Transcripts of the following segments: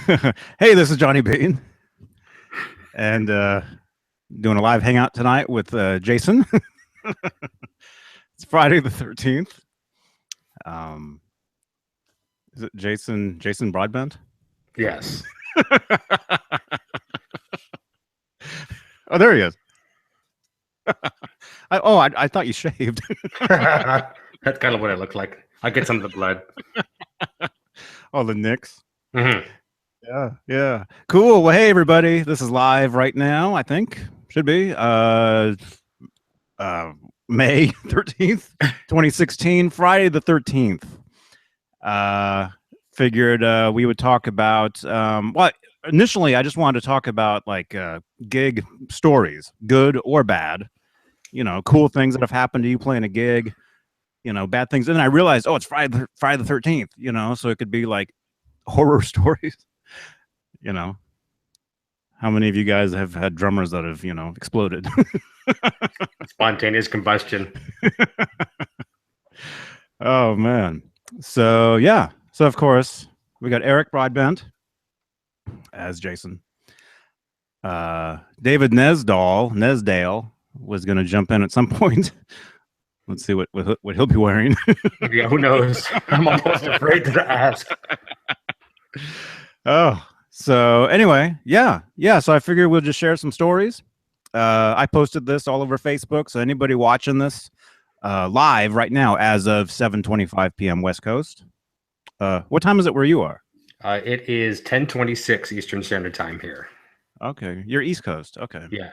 Hey, this is Johnny Bean, and doing a live hangout tonight with Jason. It's Friday the 13th. Is it Jason Broadbent? Yes. Oh, there he is. I thought you shaved. That's kind of what it looked like. I get some of the blood. Oh, the nicks. Mm-hmm. Yeah. Cool. Well, hey, everybody. This is live right now, I think. Should be. May 13th, 2016, Friday the 13th. Figured we would talk about, well, initially I just wanted to talk about like gig stories, good or bad, cool things that have happened to you playing a gig, bad things. And then I realized, oh, it's Friday the 13th, so it could be like horror stories, How many of you guys have had drummers that have, exploded? Spontaneous combustion. Oh, man. So, yeah. So, of course, we got Eric Broadbent as Jason. David Nesdale was going to jump in at some point. Let's see what he'll be wearing. Yeah, who knows? I'm almost afraid to ask. Oh, so anyway, yeah. So I figured we'll just share some stories. I posted this all over Facebook, so anybody watching this live right now as of 7:25 p.m. West Coast. What time is it where you are? It is 10:26 Eastern Standard Time here. Okay, you're East Coast. Okay. Yeah.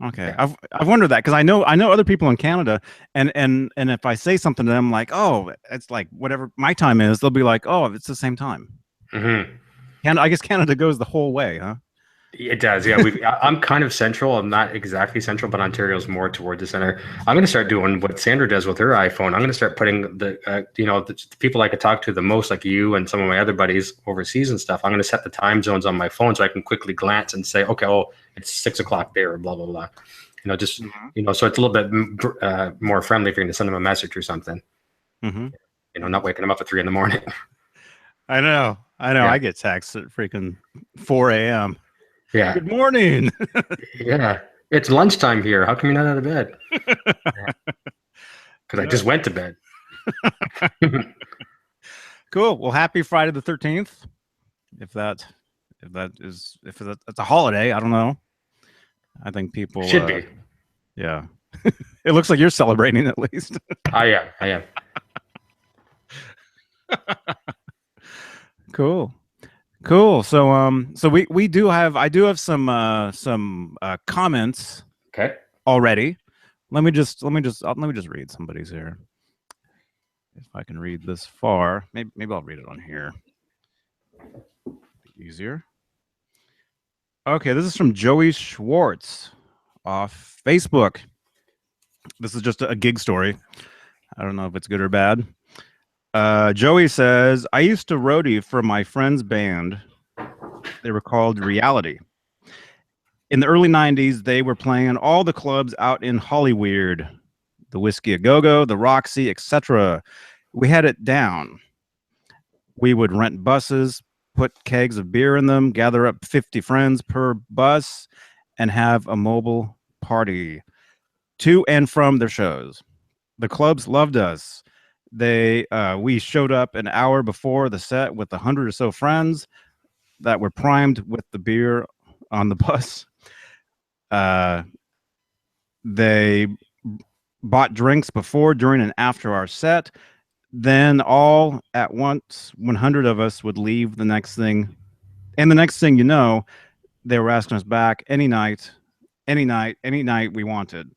Okay. Yeah. I've wondered that because I know other people in Canada, and if I say something to them like, oh, it's like whatever my time is, they'll be like, oh, it's the same time. Mm-hmm. And I guess Canada goes the whole way, huh? It does, yeah. I'm kind of central. I'm not exactly central, but Ontario's more toward the center. I'm going to start doing what Sandra does with her iPhone. I'm going to start putting the people I could talk to the most, like you and some of my other buddies overseas and stuff. I'm going to set the time zones on my phone so I can quickly glance and say, okay, oh, it's 6 o'clock there, or blah blah blah. So it's a little bit more friendly if you're going to send them a message or something. Mm-hmm. Not waking them up at 3 a.m. I know. Yeah. I get texts at freaking 4 a.m. Yeah. Good morning. Yeah. It's lunchtime here. How come you're not out of bed? Because I just went to bed. Cool. Well, happy Friday the 13th. If that's a holiday, I don't know. I think people should be. Yeah. It looks like you're celebrating at least. I am. Cool. So I do have some comments. Okay. Already. Let me just read somebody's here. If I can read this far, maybe I'll read it on here. Be easier. Okay, this is from Joey Schwartz off Facebook. This is just a gig story. I don't know if it's good or bad. Joey says, I used to roadie for my friend's band. They were called Reality. In the early 90s, they were playing all the clubs out in Hollywood, the Whiskey A Go-Go, the Roxy, etc. We had it down. We would rent buses, put kegs of beer in them, gather up 50 friends per bus, and have a mobile party to and from their shows. The clubs loved us. We showed up an hour before the set with 100 or so friends that were primed with the beer on the bus. They bought drinks before, during, and after our set. Then all at once, 100 of us would leave the next thing. And the next thing you know, they were asking us back any night we wanted.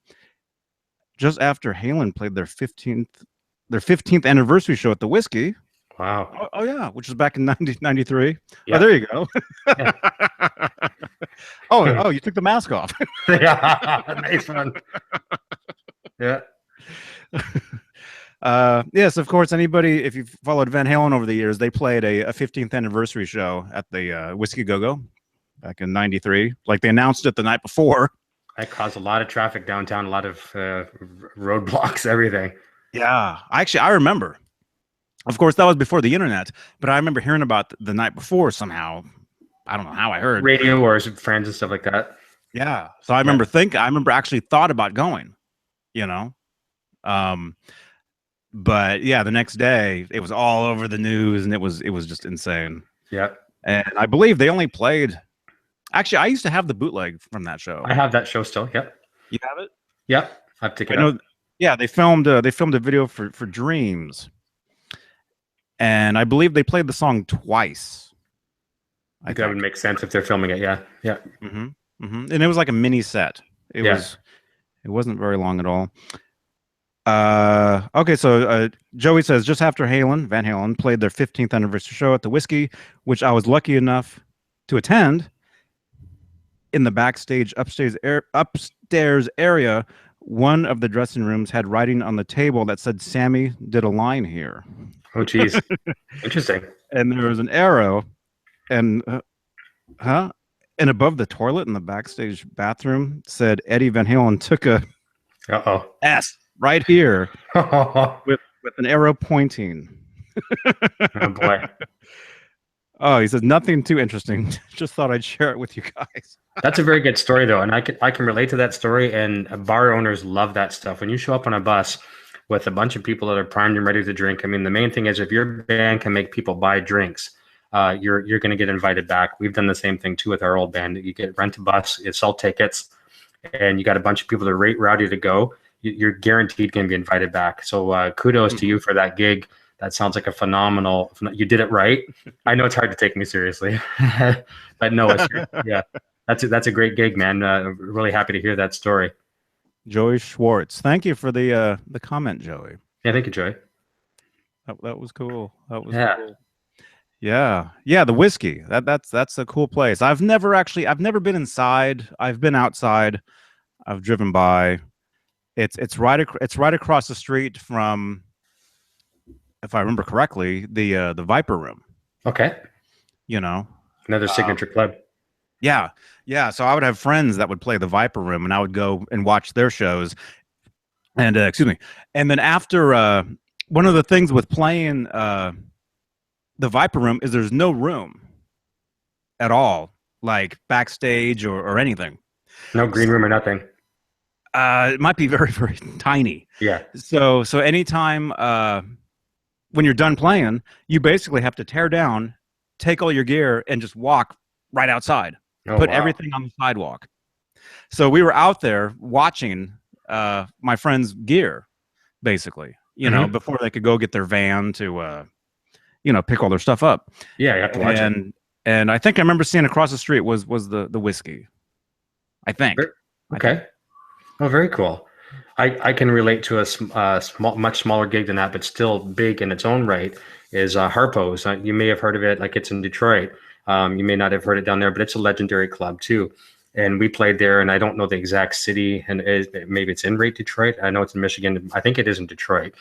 Just after Halen played their 15th anniversary show at the Whiskey. Wow. Oh yeah, which was back in 1993. Yeah. Oh, there you go. Oh, you took the mask off. Yeah, nice one. Yeah. Yes, of course. Anybody, if you've followed Van Halen over the years, they played a 15th anniversary show at the Whiskey Go-Go back in 93. Like they announced it the night before. That caused a lot of traffic downtown, a lot of roadblocks, everything. Yeah, I remember. Of course, that was before the internet, but I remember hearing about the night before somehow. I don't know how I heard. Radio or friends and stuff like that. Yeah. So I remember actually thought about going, you know. But yeah, the next day it was all over the news, and it was just insane. Yeah. And I believe they only played. Actually, I used to have the bootleg from that show. I have that show still. Yep. You have it? Yep. I've taken I it know. Yeah, they filmed a video for Dreams, and I believe they played the song twice. That would make sense if they're filming it. Yeah. Yeah. And it was like a mini set. It wasn't very long at all. Okay, so Joey says just after Van Halen played their 15th anniversary show at the Whiskey, which I was lucky enough to attend. In the backstage upstairs area, one of the dressing rooms had writing on the table that said Sammy did a line here. Oh, geez. Interesting. And there was an arrow, and and above the toilet in the backstage bathroom said Eddie Van Halen took a S right here with an arrow pointing. Oh boy. Oh, he says nothing too interesting. Just thought I'd share it with you guys. That's a very good story, though, and I can relate to that story. And bar owners love that stuff. When you show up on a bus with a bunch of people that are primed and ready to drink, I mean, the main thing is if your band can make people buy drinks, you're going to get invited back. We've done the same thing too with our old band. You rent a bus, you sell tickets, and you got a bunch of people that are ready to go. You're guaranteed going to be invited back. So kudos to you for that gig. That sounds like a phenomenal. You did it right. I know it's hard to take me seriously, but no, yeah, that's a great gig, man. Really happy to hear that story. Joey Schwartz, thank you for the comment, Joey. Yeah, thank you, Joey. That was cool. That was cool. Yeah, the Whiskey. That's a cool place. I've never been inside. I've been outside. I've driven by. It's right across the street from, if I remember correctly, the Viper Room. Okay. You know, another signature club. Yeah. So I would have friends that would play the Viper Room, and I would go and watch their shows. And and then after one of the things with playing the Viper Room is there's no room at all, like backstage or anything. No green room or nothing. It might be very, very tiny. Yeah. So anytime when you're done playing, you basically have to tear down, take all your gear, and just walk right outside. Put everything on the sidewalk. So we were out there watching my friend's gear, basically, you know, before they could go get their van to, pick all their stuff up. Yeah, you have to watch it. And I think I remember seeing across the street was the Whiskey. I think. Okay. Oh, very cool. I can relate to a much smaller gig than that, but still big in its own right, is Harpo's. You may have heard of it, like it's in Detroit. You may not have heard it down there, but it's a legendary club too. And we played there, and I don't know the exact city, and maybe it's in Detroit. I know it's in Michigan. I think it is in Detroit.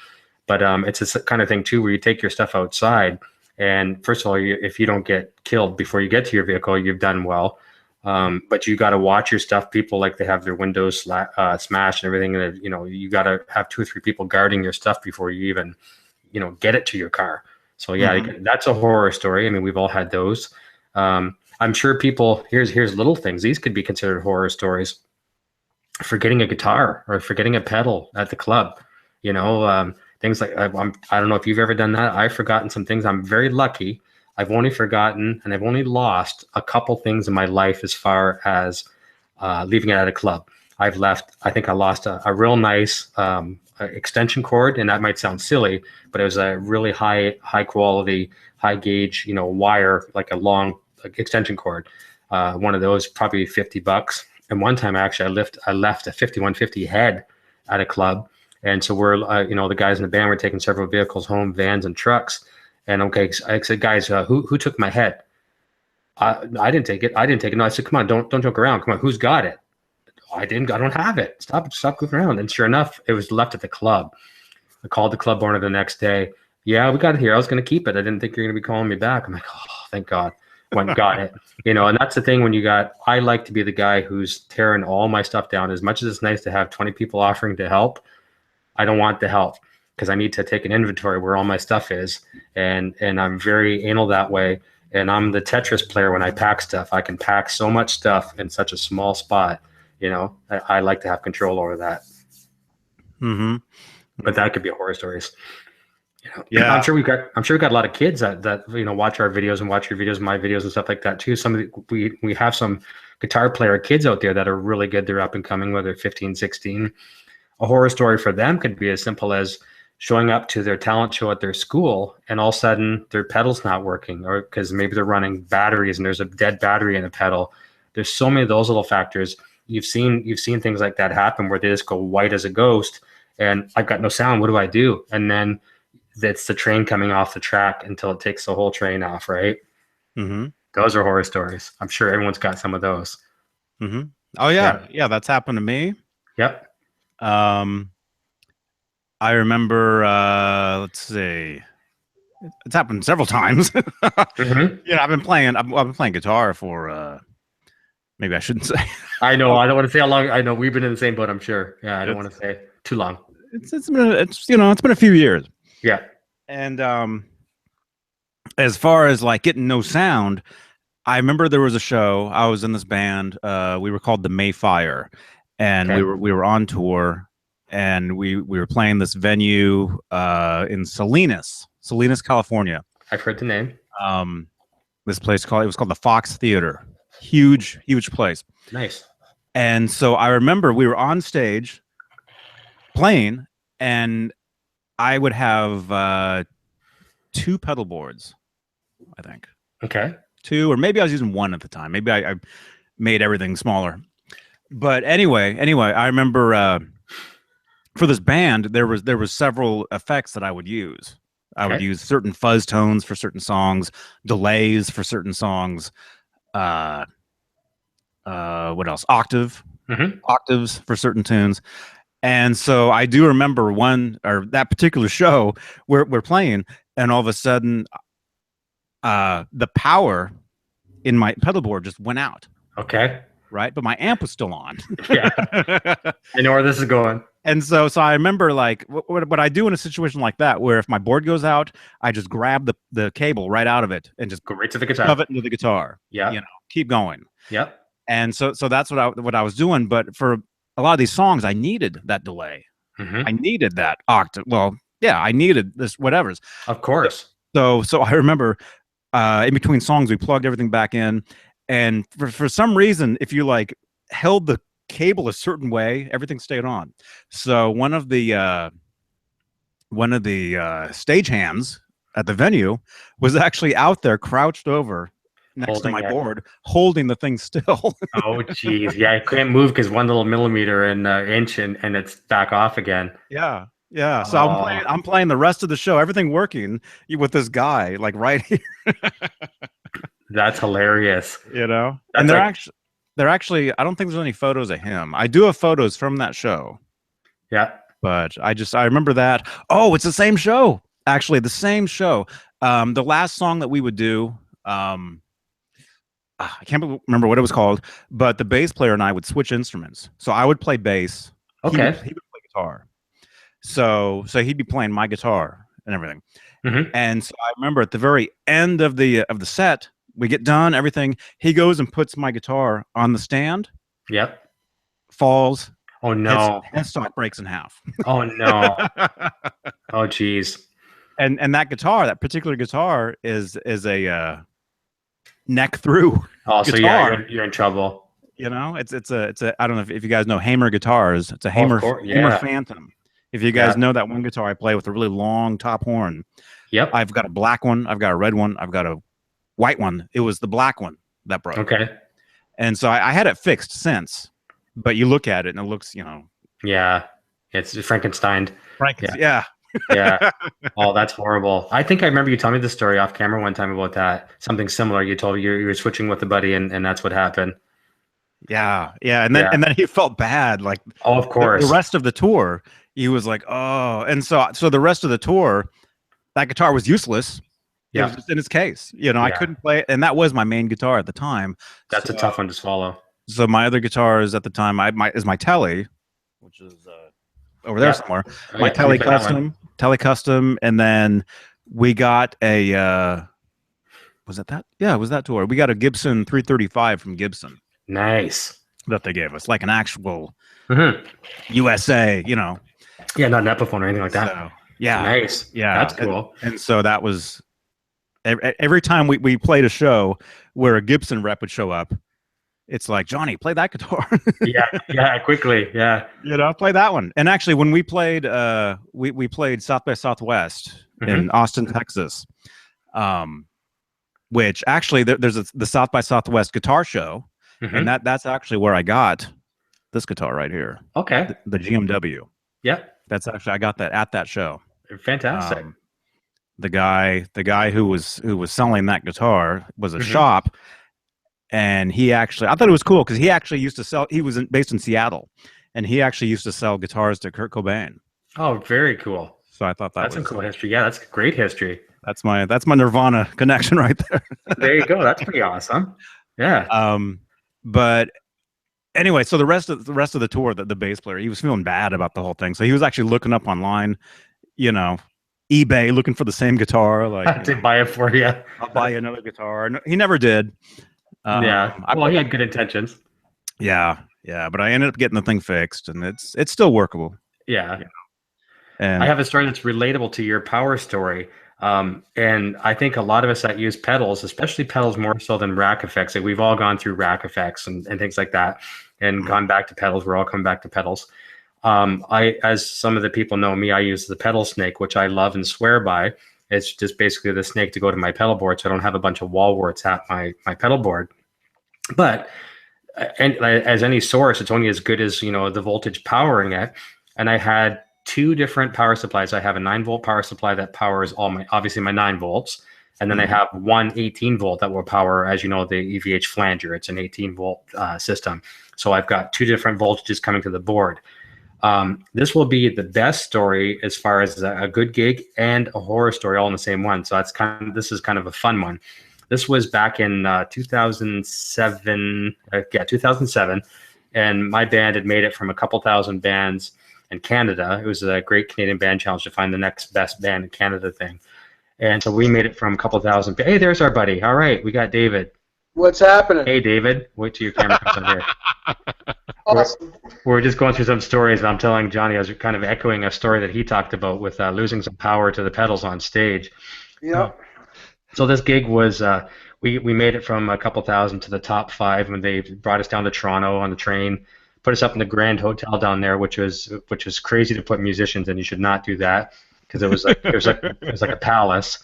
But it's a kind of thing too, where you take your stuff outside, and first of all, if you don't get killed before you get to your vehicle, you've done well. But you got to watch your stuff. People, like, they have their windows smashed and everything, and you got to have 2 or 3 people guarding your stuff before you even get it to your car. So yeah, that's a horror story. I mean, we've all had those. I'm sure people, here's little things. These could be considered horror stories. Forgetting a guitar or forgetting a pedal at the club, things like, I don't know if you've ever done that. I've forgotten some things. I'm very lucky. I've only forgotten and I've only lost a couple things in my life as far as leaving it at a club. I think I lost a real nice extension cord, and that might sound silly, but it was a really high quality, high gauge, wire, like a long extension cord. One of those, probably $50. And one time I left a 5150 head at a club. And so we're, the guys in the band were taking several vehicles home, vans and trucks. And I said, guys, who took my head? I didn't take it. No, I said, come on, don't joke around. Come on, who's got it? I don't have it. Stop goofing around. And sure enough, it was left at the club. I called the club owner the next day. Yeah, we got it here. I was going to keep it. I didn't think you were going to be calling me back. I'm like, oh, thank God. Got it. And that's the thing when I like to be the guy who's tearing all my stuff down. As much as it's nice to have 20 people offering to help, I don't want the help, because I need to take an inventory where all my stuff is. And I'm very anal that way. and I'm the Tetris player when I pack stuff. I can pack so much stuff in such a small spot. You know, I like to have control over that. Mm-hmm. But that could be horror stories. You know, Yeah. I'm sure we've got a lot of kids that you know watch our videos and watch your videos, my videos and stuff like that too. We have some guitar player kids out there that are really good. They're up and coming, whether 15, 16. A horror story for them could be as simple as showing up to their talent show at their school and all of a sudden their pedal's not working, or because maybe they're running batteries and there's a dead battery in a pedal. There's so many of those little factors. You've seen things like that happen where they just go white as a ghost and I've got no sound. What do I do? And then it's the train coming off the track until it takes the whole train off, right? Mm-hmm. Those are horror stories. I'm sure everyone's got some of those. Mm-hmm. Oh yeah. Yeah, that's happened to me. Yep. I remember, let's see, it's happened several times. Mm-hmm. You know, I've been playing guitar for, maybe I shouldn't say. I know. I don't want to say how long. I know we've been in the same boat. I'm sure. Yeah, I don't want to say too long. It's been a few years. Yeah. And as far as like getting no sound, I remember there was a show. I was in this band. We were called the Mayfire, and Okay. we were on tour, and we were playing this venue in Salinas, California. I've heard the name. This place it was called the Fox Theater. Huge place. Nice. And so I remember we were on stage playing, and I would have 2 pedal boards, I think. Okay. 2, or maybe I was using 1 at the time. Maybe I made everything smaller. But anyway, I remember for this band there was several effects that I would use. I would use certain fuzz tones for certain songs, delays for certain songs. What else? Octaves for certain tunes. And so I do remember that particular show where we're playing, and all of a sudden the power in my pedal board just went out. Okay. Right. But my amp was still on. Yeah. I know where this is going. And so I remember like what I do in a situation like that, where if my board goes out, I just grab the cable right out of it and just go right to the guitar. Shove it into the guitar. Yeah. You know, keep going. Yep. And so that's what I was doing. But for a lot of these songs, I needed that delay. Mm-hmm. I needed that octave. Well, yeah, I needed this whatever's. Of course. So I remember in between songs, we plugged everything back in. And for some reason, if you like held the cable a certain way, everything stayed on. So one of the stagehands at the venue was actually out there crouched over next to my board, holding the thing still. Oh, geez. Yeah, I couldn't move because 1 little millimeter and inch and it's back off again. Yeah. Yeah. So I'm playing the rest of the show, everything working with this guy like right here. That's hilarious. You know, and they're actually, I don't think there's any photos of him. I do have photos from that show. Yeah. But I remember that. Oh, it's the same show. Actually, the same show. The last song that we would do, I can't remember what it was called, but the bass player and I would switch instruments. So I would play bass. Okay. He would play guitar. So he'd be playing my guitar and everything. Mm-hmm. And so I remember at the very end of the set, we get done, everything. He goes and puts my guitar on the stand. Yep. Falls. Oh no. Headstock breaks in half. Oh no. Oh geez. And that guitar, that particular guitar, is a neck through. Oh, guitar. so yeah, you're in trouble. You know, it's a I don't know if you guys know Hamer guitars. It's a Hamer Phantom. If you guys know that one guitar I play with a really long top horn. Yep. I've got a black one. I've got a red one. I've got a white one. It was the black one that broke. Okay. And so I had it fixed since, but you look at it and it looks, you know. Yeah. It's Frankenstein. Yeah. Yeah. Oh, that's horrible. I think I remember you telling me the story off camera one time about that. Something similar. You told me you were switching with a buddy and that's what happened. Yeah. Yeah. And then he felt bad. Like, oh, of course. The rest of the tour, he was like, oh. And so the rest of the tour, that guitar was useless. Yeah. It was just in its case. You know, I couldn't play it. And that was my main guitar at the time. That's a tough one to swallow. So my other guitars at the time, is my Tele, which is over there somewhere. My Tele Custom, and then we got a Was it that? Yeah, it was that tour. We got a Gibson 335 from Gibson Nice. that they gave us, like an actual Mm-hmm. USA, you know. Yeah, not an Epiphone or anything like that. So yeah, Nice. yeah, That's cool. and so that was every time we played a show where a Gibson rep would show up. It's like, Johnny, play that guitar. Yeah, quickly. Yeah. You know, play that one. And actually, when we played, we played South by Southwest in Austin, Texas, which actually there's the South by Southwest guitar show, and that's actually where I got this guitar right here. Okay. The GMW. Yeah. That's actually I got that at that show. Fantastic. The guy who was selling that guitar was a shop. And he actually, I thought it was cool because he actually used to sell. He was based in Seattle, and he actually used to sell guitars to Kurt Cobain. Oh, very cool. So I thought that's some cool history. Yeah, that's great history. That's my Nirvana connection right there. There you go. That's pretty awesome. Yeah. But anyway, so the rest of the tour, the bass player, he was feeling bad about the whole thing. So he was actually looking up online, you know, eBay, looking for the same guitar. Like to buy it for you. I'll buy you another guitar. No, he never did. Yeah. Well, he had good intentions. Yeah. But I ended up getting the thing fixed, and it's still workable. Yeah. And I have a story that's relatable to your power story. And I think a lot of us that use pedals, especially pedals more so than rack effects, like we've all gone through rack effects and things like that and gone back to pedals. We're all coming back to pedals. As some of the people know me, I use the pedal snake, which I love and swear by. It's just basically the snake to go to my pedal board, so I don't have a bunch of wall warts at my pedal board. But and as any source, it's only as good as the voltage powering it. And I had two different power supplies. I have a 9-volt power supply that powers obviously my 9 volts, and then I have one 18-volt that will power, as you know, the EVH flanger. It's an 18-volt system. So I've got two different voltages coming to the board. This will be the best story as far as a good gig and a horror story all in the same one. So this is kind of a fun one. This was back in 2007. 2007. And my band had made it from a couple thousand bands in Canada. It was a Great Canadian Band Challenge to find the next best band in Canada thing. And so we made it from a couple thousand. Hey, there's our buddy. All right, we got David. What's happening? Hey, David. Wait till your camera comes on here. Awesome. We're just going through some stories, and I'm telling Johnny, I was kind of echoing a story that he talked about with losing some power to the pedals on stage. Yeah. So this gig was, we made it from a couple thousand to the top 5 when they brought us down to Toronto on the train, put us up in the Grand Hotel down there, which was crazy to put musicians in. You should not do that because it was like a palace.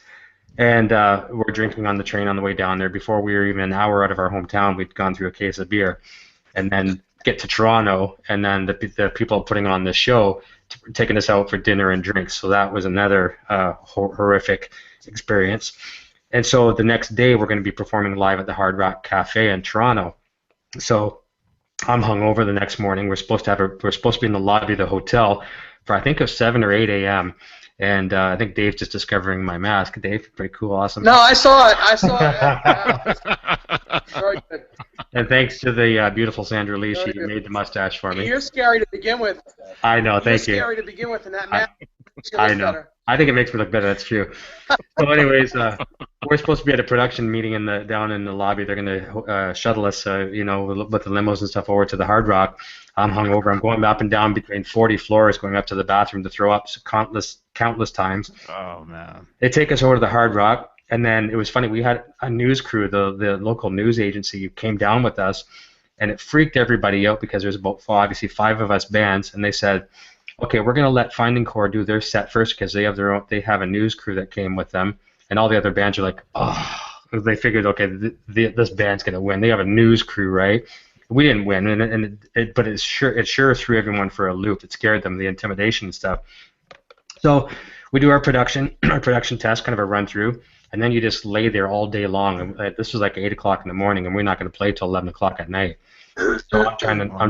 And we're drinking on the train on the way down there. Before we were even an hour out of our hometown, we'd gone through a case of beer, and then get to Toronto, and then the people putting on this show taking us out for dinner and drinks. So that was another horrific experience. And so the next day we're going to be performing live at the Hard Rock Cafe in Toronto. So I'm hungover the next morning. We're supposed to be in the lobby of the hotel for I think of 7 or 8 a.m. And I think Dave's just discovering my mask. Dave, pretty cool, awesome. No, I saw it. Very good. And thanks to the beautiful Sandra Lee, she made the mustache for me. You're scary to begin with. I know, thank you. You're scary to begin with, and that mask makes you I look know. better. I think it makes me look better. That's true. So, anyways, we're supposed to be at a production meeting down in the lobby. They're going to shuttle us, with the limos and stuff over to the Hard Rock. I'm hungover. I'm going up and down between 40 floors, going up to the bathroom to throw up countless times. Oh man! They take us over to the Hard Rock, and then it was funny. We had a news crew, the local news agency, came down with us, and it freaked everybody out because there's about obviously 5 of us bands, and they said, okay, we're going to let Finding Core do their set first because they have a news crew that came with them, and all the other bands are like, oh, they figured, okay, this band's going to win. They have a news crew, right? We didn't win, but it sure threw everyone for a loop. It scared them, the intimidation and stuff. So we do our production test, kind of a run through, and then you just lay there all day long. And this was like 8 o'clock in the morning, and we're not going to play till 11 o'clock at night. So I'm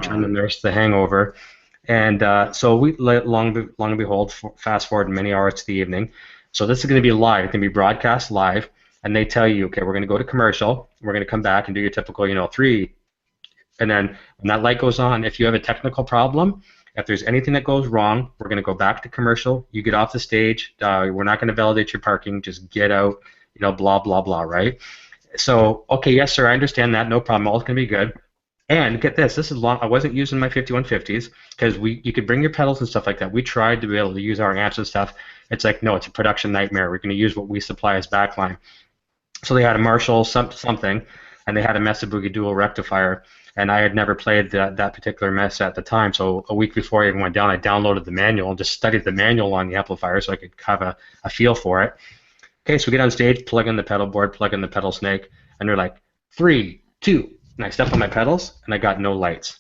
trying to nurse the hangover. And so we long and behold, fast forward many hours to the evening. So this is going to be live. It's going to be broadcast live. And they tell you, okay, we're going to go to commercial. We're going to come back and do your typical, 3. And then when that light goes on, if you have a technical problem, if there's anything that goes wrong, we're going to go back to commercial. You get off the stage. We're not going to validate your parking. Just get out. blah, blah, blah, right? So, okay, yes, sir, I understand that. No problem. All's going to be good. And get this is long. I wasn't using my 5150s because you could bring your pedals and stuff like that. We tried to be able to use our amps and stuff. It's like, no, it's a production nightmare. We're going to use what we supply as backline. So they had a Marshall something, and they had a Mesa Boogie Dual rectifier. And I had never played that particular Mesa at the time. So a week before I even went down, I downloaded the manual and just studied the manual on the amplifier so I could have a feel for it. Okay, so we get on stage, plug in the pedal board, plug in the pedal snake, and they're like, 3, 2, and I stepped on my pedals, and I got no lights.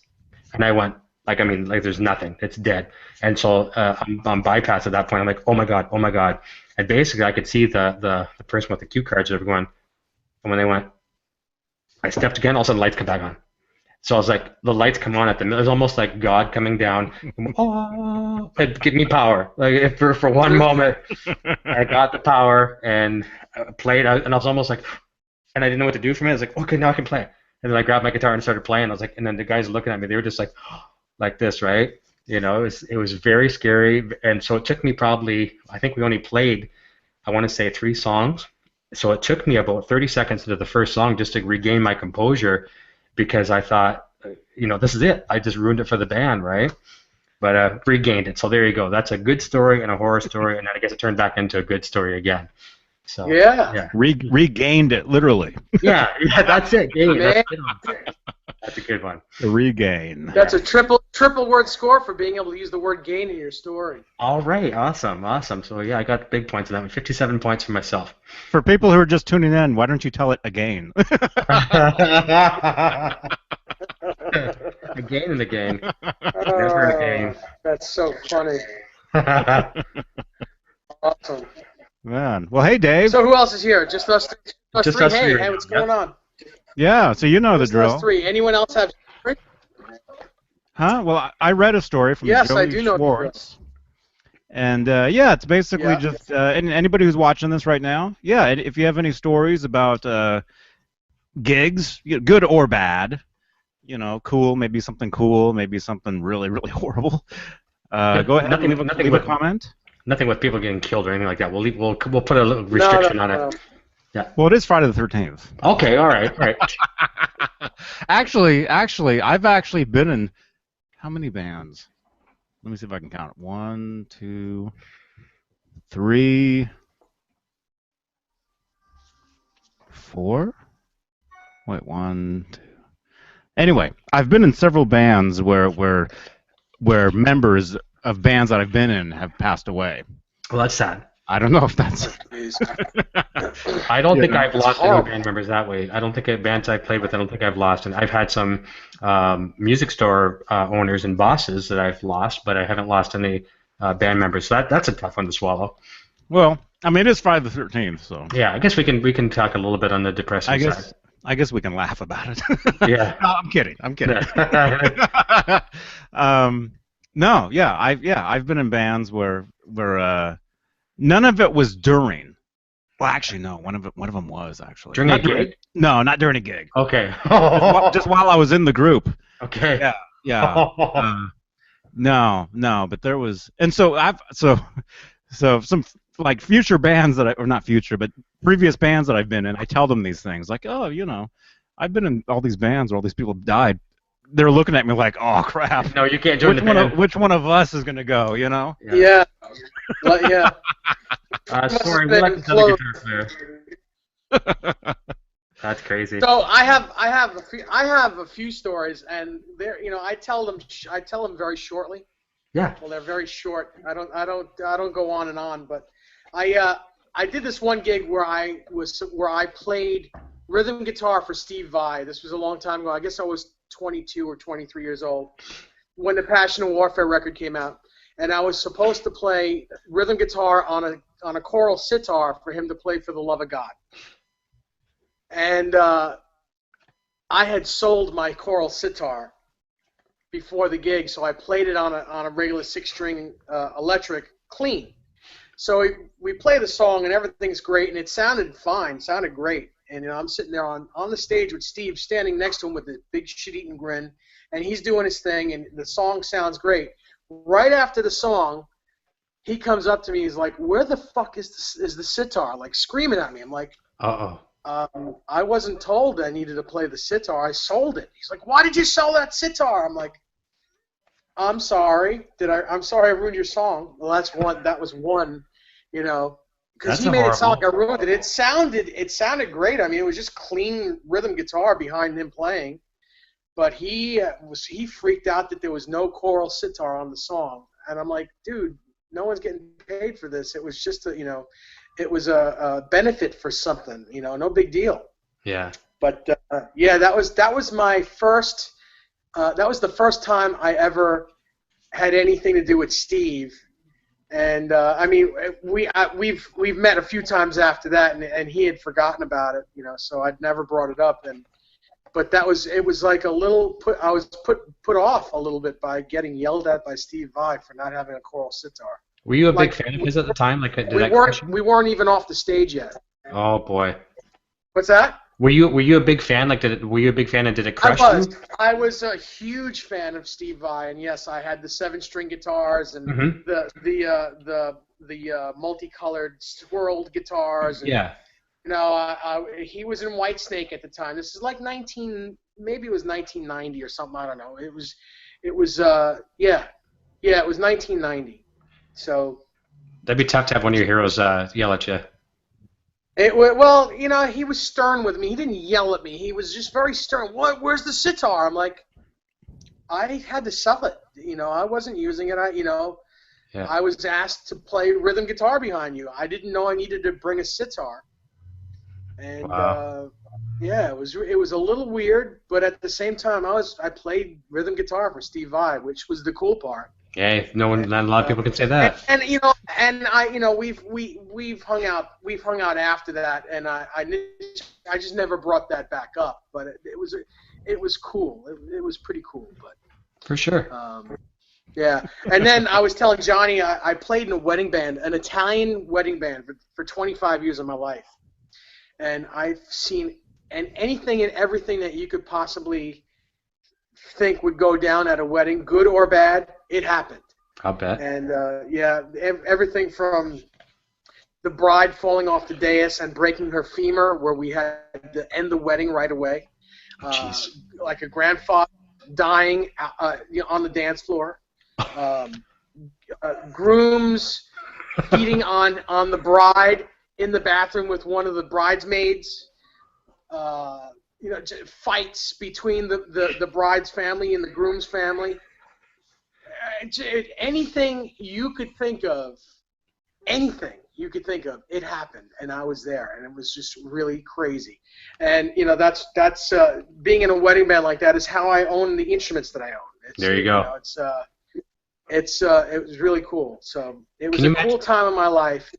And I went, like there's nothing. It's dead. And so I'm on bypass at that point. I'm like, oh my God, oh my God. And basically, I could see the person with the cue cards that were going, and when they went, I stepped again, all of a sudden lights come back on. So I was like, the lights come on at the middle. It was almost like God coming down. Oh, give me power. Like for one moment, I got the power and played. And I was almost like, and I didn't know what to do from it. I was like, okay, now I can play. And then I grabbed my guitar and started playing. I was like, and then the guys looking at me, they were just like this, right? It was very scary. And so it took me probably, I think we only played, I want to say 3 songs. So it took me about 30 seconds into the first song just to regain my composure, because I thought, this is it. I just ruined it for the band, right? But regained it. So there you go. That's a good story and a horror story, and then I guess it turned back into a good story again. So yeah. Regained it, literally. Yeah, that's it. That's a good one. Regain. That's a triple word score for being able to use the word gain in your story. All right, awesome. So yeah, I got big points on that one. 57 points for myself. For people who are just tuning in, why don't you tell it again? Again and again. Never again. That's so funny. Awesome. Man. Well, hey, Dave. So who else is here? Just us three? Just us Hey, three. hey, what's going on? Yeah, so you know Just the drill. us 3. Anyone else have? Huh? Well, I read a story from Yes, Joey I do know the drill. Schwartz. And yeah, it's basically just and anybody who's watching this right now, yeah, if you have any stories about gigs, good or bad, cool, maybe something really, really horrible, go ahead and leave a comment. Nothing with people getting killed or anything like that. We'll put a little restriction on it. Yeah. Well, it is Friday the 13th. Okay, all right. Actually, I've actually been in how many bands? Let me see if I can count it. 1, 2, 3, 4. Wait, 1, 2. Anyway, I've been in several bands where members of bands that I've been in have passed away. Well, that's sad. I don't know if that's. I don't think I've lost any band members that way. I don't think bands I've played with, I don't think I've lost. And I've had some music store owners and bosses that I've lost, but I haven't lost any band members. So that's a tough one to swallow. Well, I mean, it is Friday the 13th, so. Yeah, I guess we can talk a little bit on the depressing side. I guess we can laugh about it. Yeah. No, I'm kidding. No, yeah, I've been in bands where none of it was during. Well, actually, no. One of them was actually during a gig. No, not during a gig. Okay. just while I was in the group. Okay. Yeah. No, but there was, and so some like future bands or not future, but previous bands that I've been in. I tell them these things like, oh, I've been in all these bands where all these people have died. They're looking at me like, oh crap. No, you can't join the band. Which one of us is gonna go? Yeah. Well, yeah. Sorry, we like this other guitar player. That's crazy. So I have a few stories, and I tell them very shortly. Yeah. Well, they're very short. I don't go on and on, but I did this one gig where I played rhythm guitar for Steve Vai. This was a long time ago. I guess I was 22 or 23 years old when the Passion and Warfare record came out, and I was supposed to play rhythm guitar on a choral sitar for him to play for the love of God. And I had sold my choral sitar before the gig, so I played it on a regular 6-string electric clean. So we play the song and everything's great, and it sounded fine, sounded great. And I'm sitting there on the stage with Steve standing next to him with a big shit-eating grin, and he's doing his thing, and the song sounds great. Right after the song, he comes up to me, he's like, "Where the fuck is the sitar?" Like screaming at me. I'm like, Uh-oh. I wasn't told I needed to play the sitar. I sold it. He's like, "Why did you sell that sitar?" I'm like, "I'm sorry. I'm sorry I ruined your song." Well, that's one. That was one. You know, because That's he a made it sound horrible. like I ruined it. It sounded great. I mean, it was just clean rhythm guitar behind him playing. But he freaked out that there was no choral sitar on the song, and I'm like, dude, no one's getting paid for this. It was just it was a benefit for something, no big deal. Yeah. But yeah, that was my first. That was the first time I ever had anything to do with Steve. And I mean, we've met a few times after that, and he had forgotten about it, so I'd never brought it up. But it was like I was put off a little bit by getting yelled at by Steve Vai for not having a choral sitar. Were you a big Like fan of his at the time? Like, did we that crush weren't you? we weren't even off the stage yet. Oh boy. What's that? Were you a big fan? Like, were you a big fan and did it crush you? I was a huge fan of Steve Vai, and yes, I had the 7-string guitars and Mm-hmm. the multicolored swirled guitars, and Yeah. he was in Whitesnake at the time. This is like maybe it was 1990 or something. I don't know. It was yeah, it was 1990. So That'd be tough to have one of your heroes yell at you. well, he was stern with me. He didn't yell at me. He was just very stern. Where's the sitar? I'm like, I had to sell it. I wasn't using it. Yeah. I was asked to play rhythm guitar behind you. I didn't know I needed to bring a sitar. And Wow. yeah, it was a little weird, but at the same time, I played rhythm guitar for Steve Vai, which was the cool part. Hey, not a lot of people can say that. We've hung out after that, and I just never brought that back up. But it was cool. It was pretty cool. But For sure. yeah, and then I was telling Johnny I played in a wedding band, an Italian wedding band for 25 years of my life. And I've seen anything and everything that you could possibly think would go down at a wedding, good or bad, it happened. I'll bet. And yeah, everything from the bride falling off the dais and breaking her femur, where we had to end the wedding right away, Jeez. like a grandfather dying on the dance floor, grooms beating on the bride in the bathroom with one of the bridesmaids, fights between the bride's family and the groom's family. Anything you could think of, it happened, and I was there, and it was just really crazy. And that's being in a wedding band like that is how I own the instruments that I own. There you go. It was really cool. So it was a cool time in my life.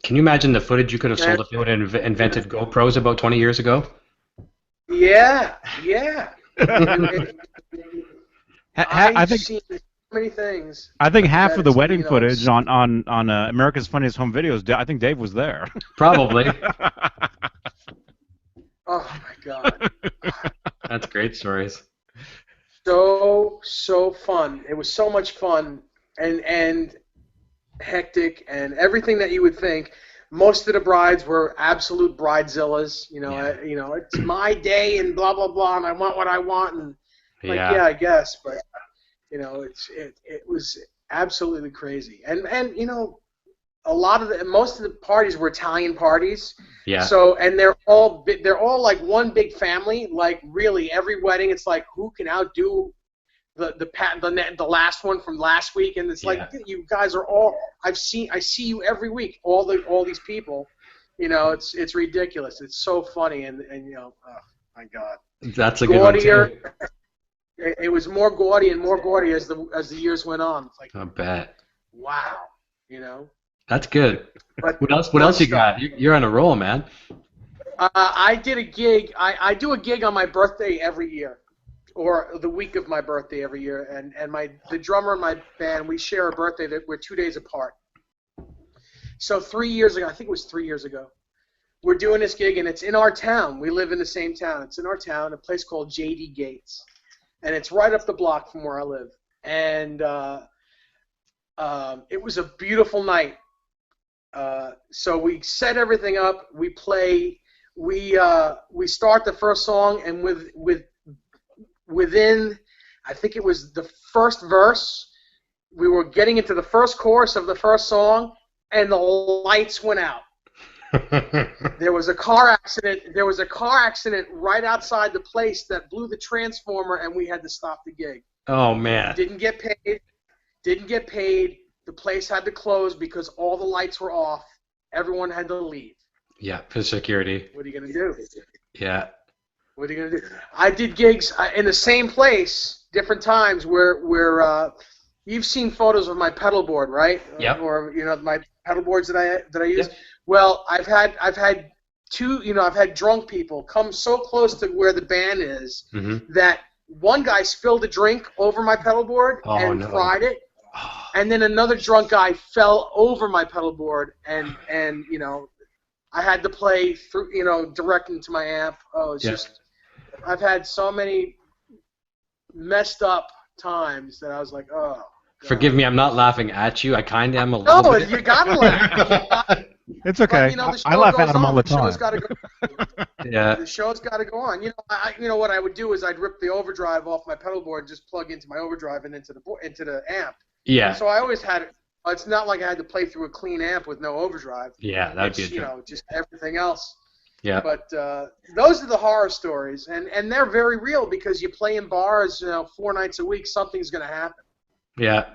Can you imagine the footage you could have sold if you would have invented GoPros about 20 years ago? Yeah. I think seen so many things. I think half of the wedding you know, footage on America's Funniest Home Videos, I think Dave was there. Probably. Oh my God. That's great stories. So fun. It was so much fun and hectic and everything that you would think. Most of the brides were absolute bridezillas. It's my day and blah blah blah, and I want what I want, and yeah, I guess, but it was absolutely crazy, and most of the parties were Italian parties. Yeah. So and they're all like one big family. Like really, every wedding, it's like who can outdo the last one from last week, and it's like you guys are all I see you every week. All these people, it's ridiculous. It's so funny, and oh my God. That's a good one too. It was more gaudy and more gaudy as the years went on. It's like I bet. wow, That's good. But What else you got? You're on a roll, man. I did a gig. I do a gig on my birthday every year, or the week of my birthday every year, and the drummer in my band, we share a birthday that we're 2 days apart. So 3 years ago, I think it was 3 years ago, we're doing this gig, and it's in our town. We live in the same town. It's in our town, a place called J.D. Gates, and it's right up the block from where I live. And it was a beautiful night. So we set everything up. We play. We start the first song, and within, I think it was the first verse, we were getting into the first chorus of the first song, and the lights went out. There was a car accident. There was a car accident right outside the place that blew the transformer, and we had to stop the gig. Oh man. Didn't get paid. Didn't get paid. The place had to close because all the lights were off. Everyone had to leave. Yeah, for security. What are you gonna do? Yeah. What are you gonna do? I did gigs in the same place, different times, where you've seen photos of my pedal board, right? Yep. Or my pedal boards that I use. Yep. Well, I've had I've had drunk people come so close to where the band is that one guy spilled a drink over my pedal board and fried it, and then another drunk guy fell over my pedal board and I had to play through direct into my amp. Oh, it's just I've had so many messed up times that I was like, oh. God. Forgive me, I'm not laughing at you. I kind of am a little bit. No, you gotta laugh. It's okay. But, I laugh at them all the time. The show's gotta go. Yeah. The show's got to go on. What I would do is I'd rip the overdrive off my pedal board and just plug into my overdrive and into the amp. Yeah. So I always had it. It's not like I had to play through a clean amp with no overdrive. Yeah, that'd be just everything else. Yeah. But those are the horror stories, and they're very real because you play in bars, 4 nights a week. Something's gonna happen. Yeah.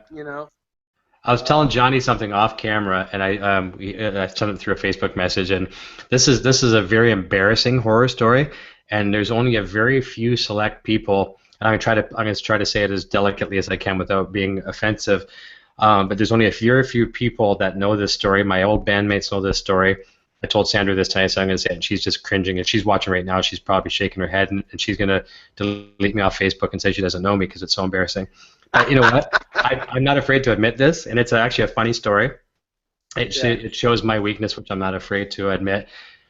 I was telling Johnny something off camera, and I sent it through a Facebook message, and this is a very embarrassing horror story, and there's only a very few select people. And I'm going to try to say it as delicately as I can without being offensive. But there's only a few people that know this story. My old bandmates know this story. I told Sandra this tonight, so I'm going to say it, and she's just cringing. If she's watching right now, she's probably shaking her head, and she's going to delete me off Facebook and say she doesn't know me because it's so embarrassing. But you know what? I'm not afraid to admit this, and it's actually a funny story. It shows my weakness, which I'm not afraid to admit.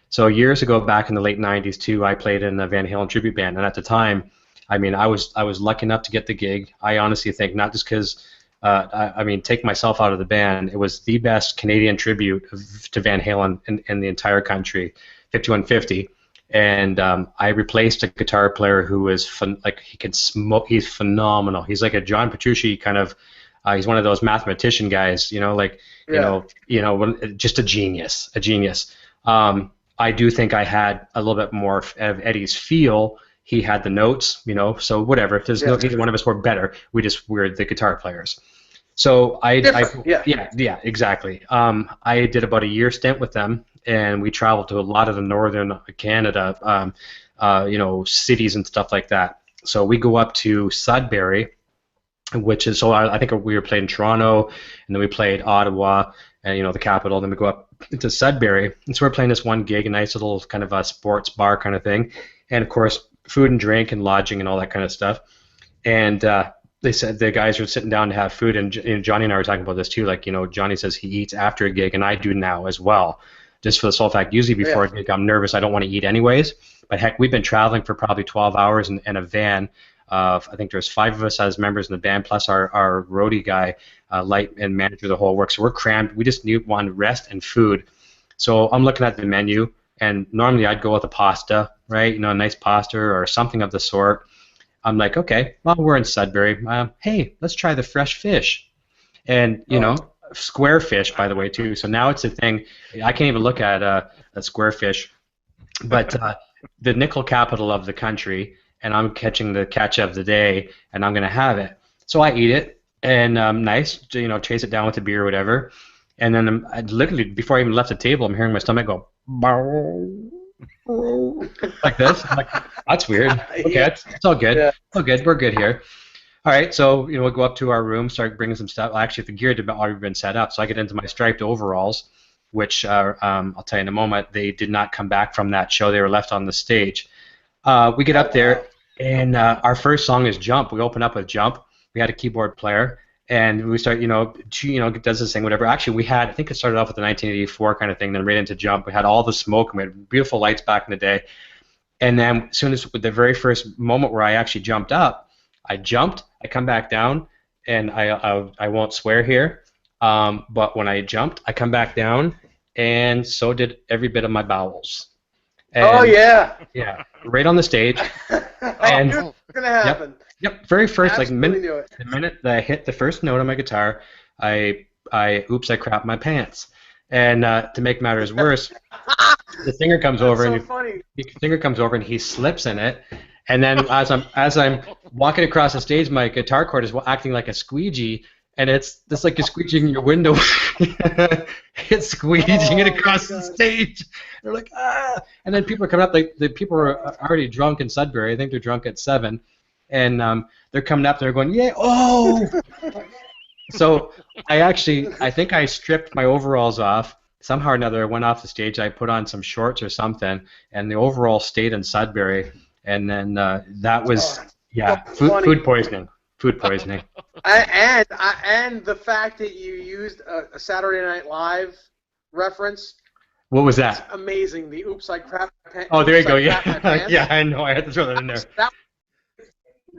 So years ago, back in the late 90s too, I played in a Van Halen tribute band, and at the time, I was lucky enough to get the gig. I honestly think not just because, take myself out of the band, it was the best Canadian tribute to Van Halen in the entire country, 5150. And I replaced a guitar player who was he could smoke. He's phenomenal. He's like a John Petrucci kind of. He's one of those mathematician guys, just a genius, I do think I had a little bit more of Eddie's feel. He had the notes, so whatever. If there's neither one of us were better, we're the guitar players. So exactly. I did about a year stint with them, and we traveled to a lot of the northern Canada, cities and stuff like that. So we go up to Sudbury, which is, I think we were playing in Toronto, and then we played Ottawa, and the capital. Then we go up to Sudbury, and so we're playing this one gig, a nice little kind of a sports bar kind of thing, and of course food and drink and lodging and all that kind of stuff. And they said the guys were sitting down to have food, and Johnny and I were talking about this too. Johnny says he eats after a gig, and I do now as well. Just for the sole fact, usually before a gig, I'm nervous. I don't want to eat anyways. But heck, we've been traveling for probably 12 hours in a van. I think there's 5 of us as members in the band, plus our roadie guy, light and manager, the whole work. So we're crammed. We just want rest and food. So I'm looking at the menu, and normally I'd go with a pasta, right? A nice pasta or something of the sort. I'm like, okay, well, we're in Sudbury. Hey, let's try the fresh fish. And, square fish, by the way, too. So now it's a thing. I can't even look at a square fish. But the nickel capital of the country, and I'm catching the catch of the day, and I'm going to have it. So I eat it, and nice, chase it down with a beer or whatever. And then I literally, before I even left the table, I'm hearing my stomach go, like this. I'm like, that's weird. Okay, it's all good. Yeah. It's all good. We're good here. All right, so we go up to our room, start bringing some stuff. Well, actually, the gear had already been set up, so I get into my striped overalls, which I'll tell you in a moment. They did not come back from that show; they were left on the stage. We get up there, and our first song is "Jump." We open up with "Jump." We had a keyboard player, and we start, does this thing, whatever. Actually, I think it started off with the 1984 kind of thing, then right into "Jump." We had all the smoke, and we had beautiful lights back in the day. And then, as soon as the very first moment where I actually jumped up. I jumped, I come back down, and I won't swear here, but when I jumped, I come back down, and so did every bit of my bowels. Oh And, yeah. yeah, right on the stage. I And- knew it was gonna happen. Yep, very first, like Absolutely knew it. the minute that I hit the first note on my guitar, I crapped my pants. And to make matters worse, the singer comes over so and funny. the singer comes over and he slips in it. And then as I'm walking across the stage, my guitar cord is acting like a squeegee, and it's like you're squeegeeing your window. It's squeegeeing it across the stage. They're like, ah! And then people are coming up. Like the people are already drunk in Sudbury. I think they're drunk at 7, and they're coming up. They're going, yeah, oh! So I think I stripped my overalls off. Somehow or another, I went off the stage. I put on some shorts or something, and the overall stayed in Sudbury. And then that was, food poisoning. Food poisoning. And the fact that you used a Saturday Night Live reference. What was that? Amazing. The "Oops, I crapped my pants." Oh, there you go. Yeah, yeah, I know. I had to throw that in there.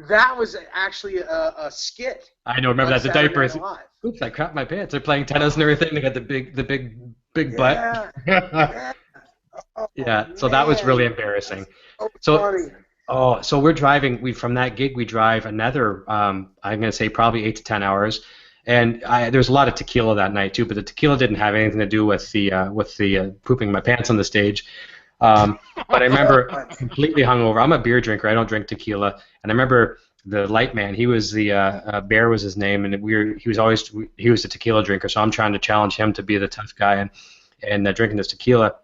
That was actually a skit. I know. Remember that the Saturday diapers. Night Live. Oops, I crapped my pants. They're playing tennis and everything. They got the big butt. Yeah. Oh, Yeah. So that was really embarrassing. So. Funny. Oh, so we're driving. From that gig, we drive another. I'm going to say probably 8 to 10 hours, and there's a lot of tequila that night too. But the tequila didn't have anything to do with the pooping my pants on the stage. But I remember completely hungover. I'm a beer drinker. I don't drink tequila, and I remember the light man. He was the Bear was his name, and he was a tequila drinker. So I'm trying to challenge him to be the tough guy and drinking this tequila.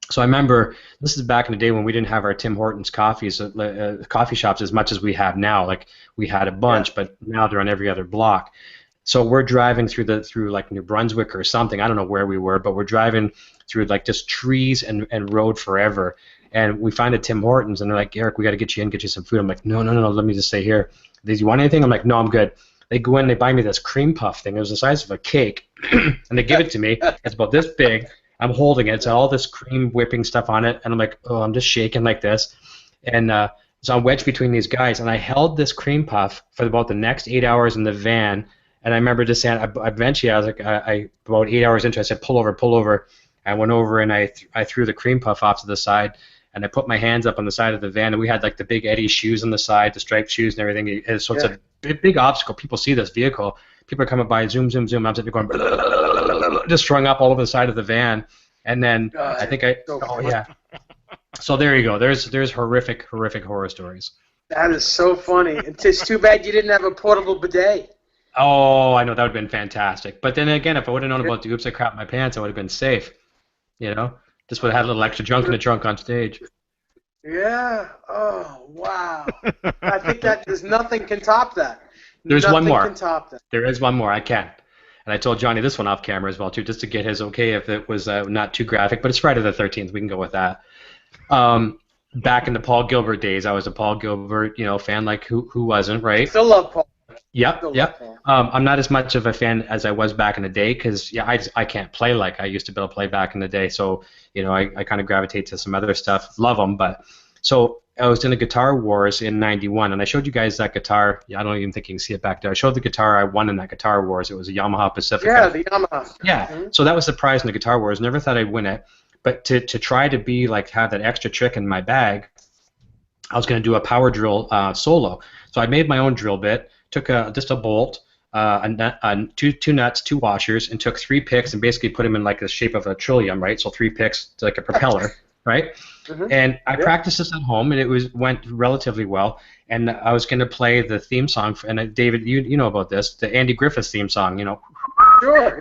So I remember this is back in the day when we didn't have our Tim Hortons coffee shops as much as we have now. Like we had a bunch, but now they're on every other block. So we're driving through like New Brunswick or something. I don't know where we were, but we're driving through like just trees and road forever. And we find a Tim Hortons, and they're like, Eric, we got to get you some food. I'm like, no, let me just stay here. Do you want anything? I'm like, no, I'm good. They go in, they buy me this cream puff thing. It was the size of a cake, and they give it to me. It's about this big. I'm holding it. It's all this cream whipping stuff on it, and I'm like, oh, I'm just shaking like this. And so I'm wedged between these guys, and I held this cream puff for about the next 8 hours in the van. And I remember just saying, eventually I was like, about 8 hours into it, I said, pull over. I went over and I threw the cream puff off to the side, and I put my hands up on the side of the van, and we had like the big Eddie shoes on the side, the striped shoes and everything. So it's a big obstacle. People see this vehicle. People are coming by, zoom. I'm sitting there going, just strung up all over the side of the van. And then So there you go. There's horrific horror stories. That is so funny. It's too bad you didn't have a portable bidet. Oh, I know, that would have been fantastic. But then again, if I would have known about the oops, I crapped my pants, I would have been safe. You know, just would have had a little extra junk in the trunk on stage. Yeah. Oh, wow. I think that there's nothing can top that. There's nothing one more. Can top that. There is one more. I can. And I told Johnny this one off camera as well too, just to get his okay if it was not too graphic. But it's Friday the 13th. We can go with that. Back in the Paul Gilbert days, I was a Paul Gilbert, fan. Like who wasn't, right? Still love Paul. Yep. I'm not as much of a fan as I was back in the day because I can't play like I used to be able to play back in the day. So I kind of gravitate to some other stuff. Love them, but so I was in the Guitar Wars in '91, and I showed you guys that guitar. I don't even think you can see it back there. I showed the guitar I won in that Guitar Wars. It was a Yamaha Pacifica. Yeah, the Yamaha. Yeah. Mm-hmm. So that was the prize in the Guitar Wars. Never thought I'd win it, but to try to be like have that extra trick in my bag, I was going to do a power drill solo. So I made my own drill bit. Took just a bolt, two nuts, 2 washers, and took 3 picks and basically put them in like the shape of a trillium, right? So 3 picks to like a propeller, right? Mm-hmm. And I practiced this at home, and it went relatively well. And I was going to play the theme song, and David, you know about this, the Andy Griffith theme song, Sure.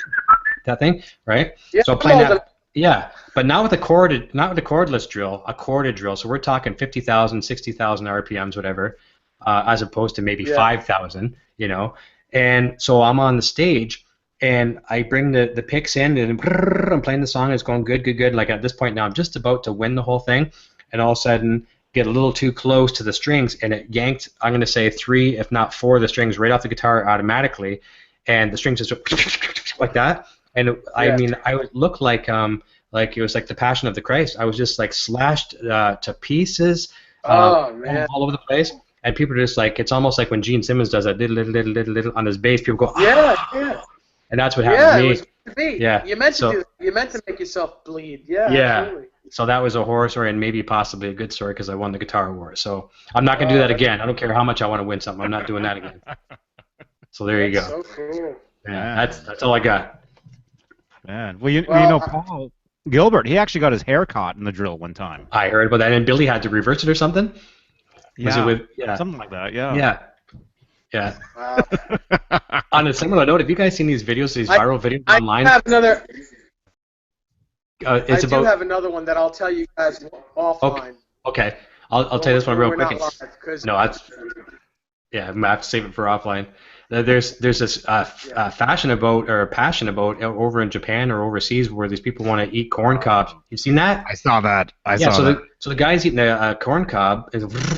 That thing, right? Yeah, so playing that. Yeah, but not with a cordless drill, a corded drill. So we're talking 50,000, 60,000 RPMs, whatever. As opposed to maybe 5,000, And so I'm on the stage, and I bring the picks in, and I'm playing the song. It's going good. Like at this point now, I'm just about to win the whole thing, and all of a sudden get a little too close to the strings, and it yanked, I'm going to say 3, if not 4 of the strings right off the guitar automatically, and the strings just like that. And I mean, I would look like it was like the Passion of the Christ. I was just like slashed to pieces all over the place. And people are just like, it's almost like when Gene Simmons does that little on his bass, people go, yeah. And that's what happened to me. to be. Yeah. You meant to do. You meant to make yourself bleed. Yeah. Yeah. Absolutely. So that was a horror story and maybe possibly a good story because I won the guitar award. So I'm not gonna do that again. I don't care how much I want to win something. I'm not doing that again. So there you go. So cool. Yeah, that's all I got. Man, well, you know, Paul Gilbert, he actually got his hair caught in the drill one time. I heard about that, and Billy had to reverse it or something. Yeah, Was it with, something like that. Yeah. Yeah. Yeah. On a similar note, have you guys seen these videos, these viral videos online? I have another. It's I do have another one that I'll tell you guys offline. Okay. I'll tell you this one real quick. No, that's. Yeah, I'm gonna have to save it for offline. There's this passion about over in Japan or overseas where these people want to eat corn cobs. You seen that? I saw that. So the guy's eating a corn cob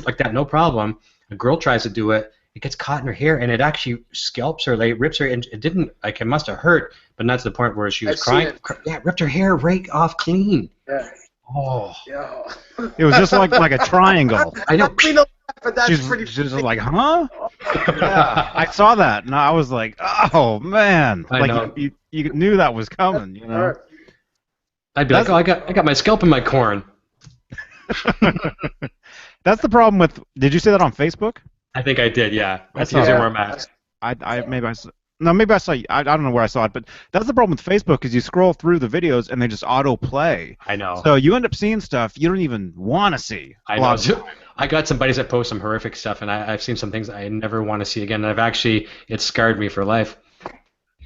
like that, no problem. A girl tries to do it. It gets caught in her hair, and it actually scalps her, like rips her, and it didn't, like, it must have hurt, but not to the point where she was crying. Yeah, it ripped her hair right off clean. Yeah. Oh. Yeah. It was just like a triangle. I know. But that's she's just like, huh? Yeah, I saw that, and I was like, oh man, you knew that was coming, you know. I'd be like, oh, I got my scalp in my corn. That's the problem with. Did you see that on Facebook? I think I did. Yeah, that's usually where I'm at. Maybe I saw. I don't know where I saw it, but that's the problem with Facebook is you scroll through the videos and they just autoplay. I know. So you end up seeing stuff you don't even want to see. I know. I got some buddies that post some horrific stuff, and I've seen some things I never want to see again. And it scarred me for life.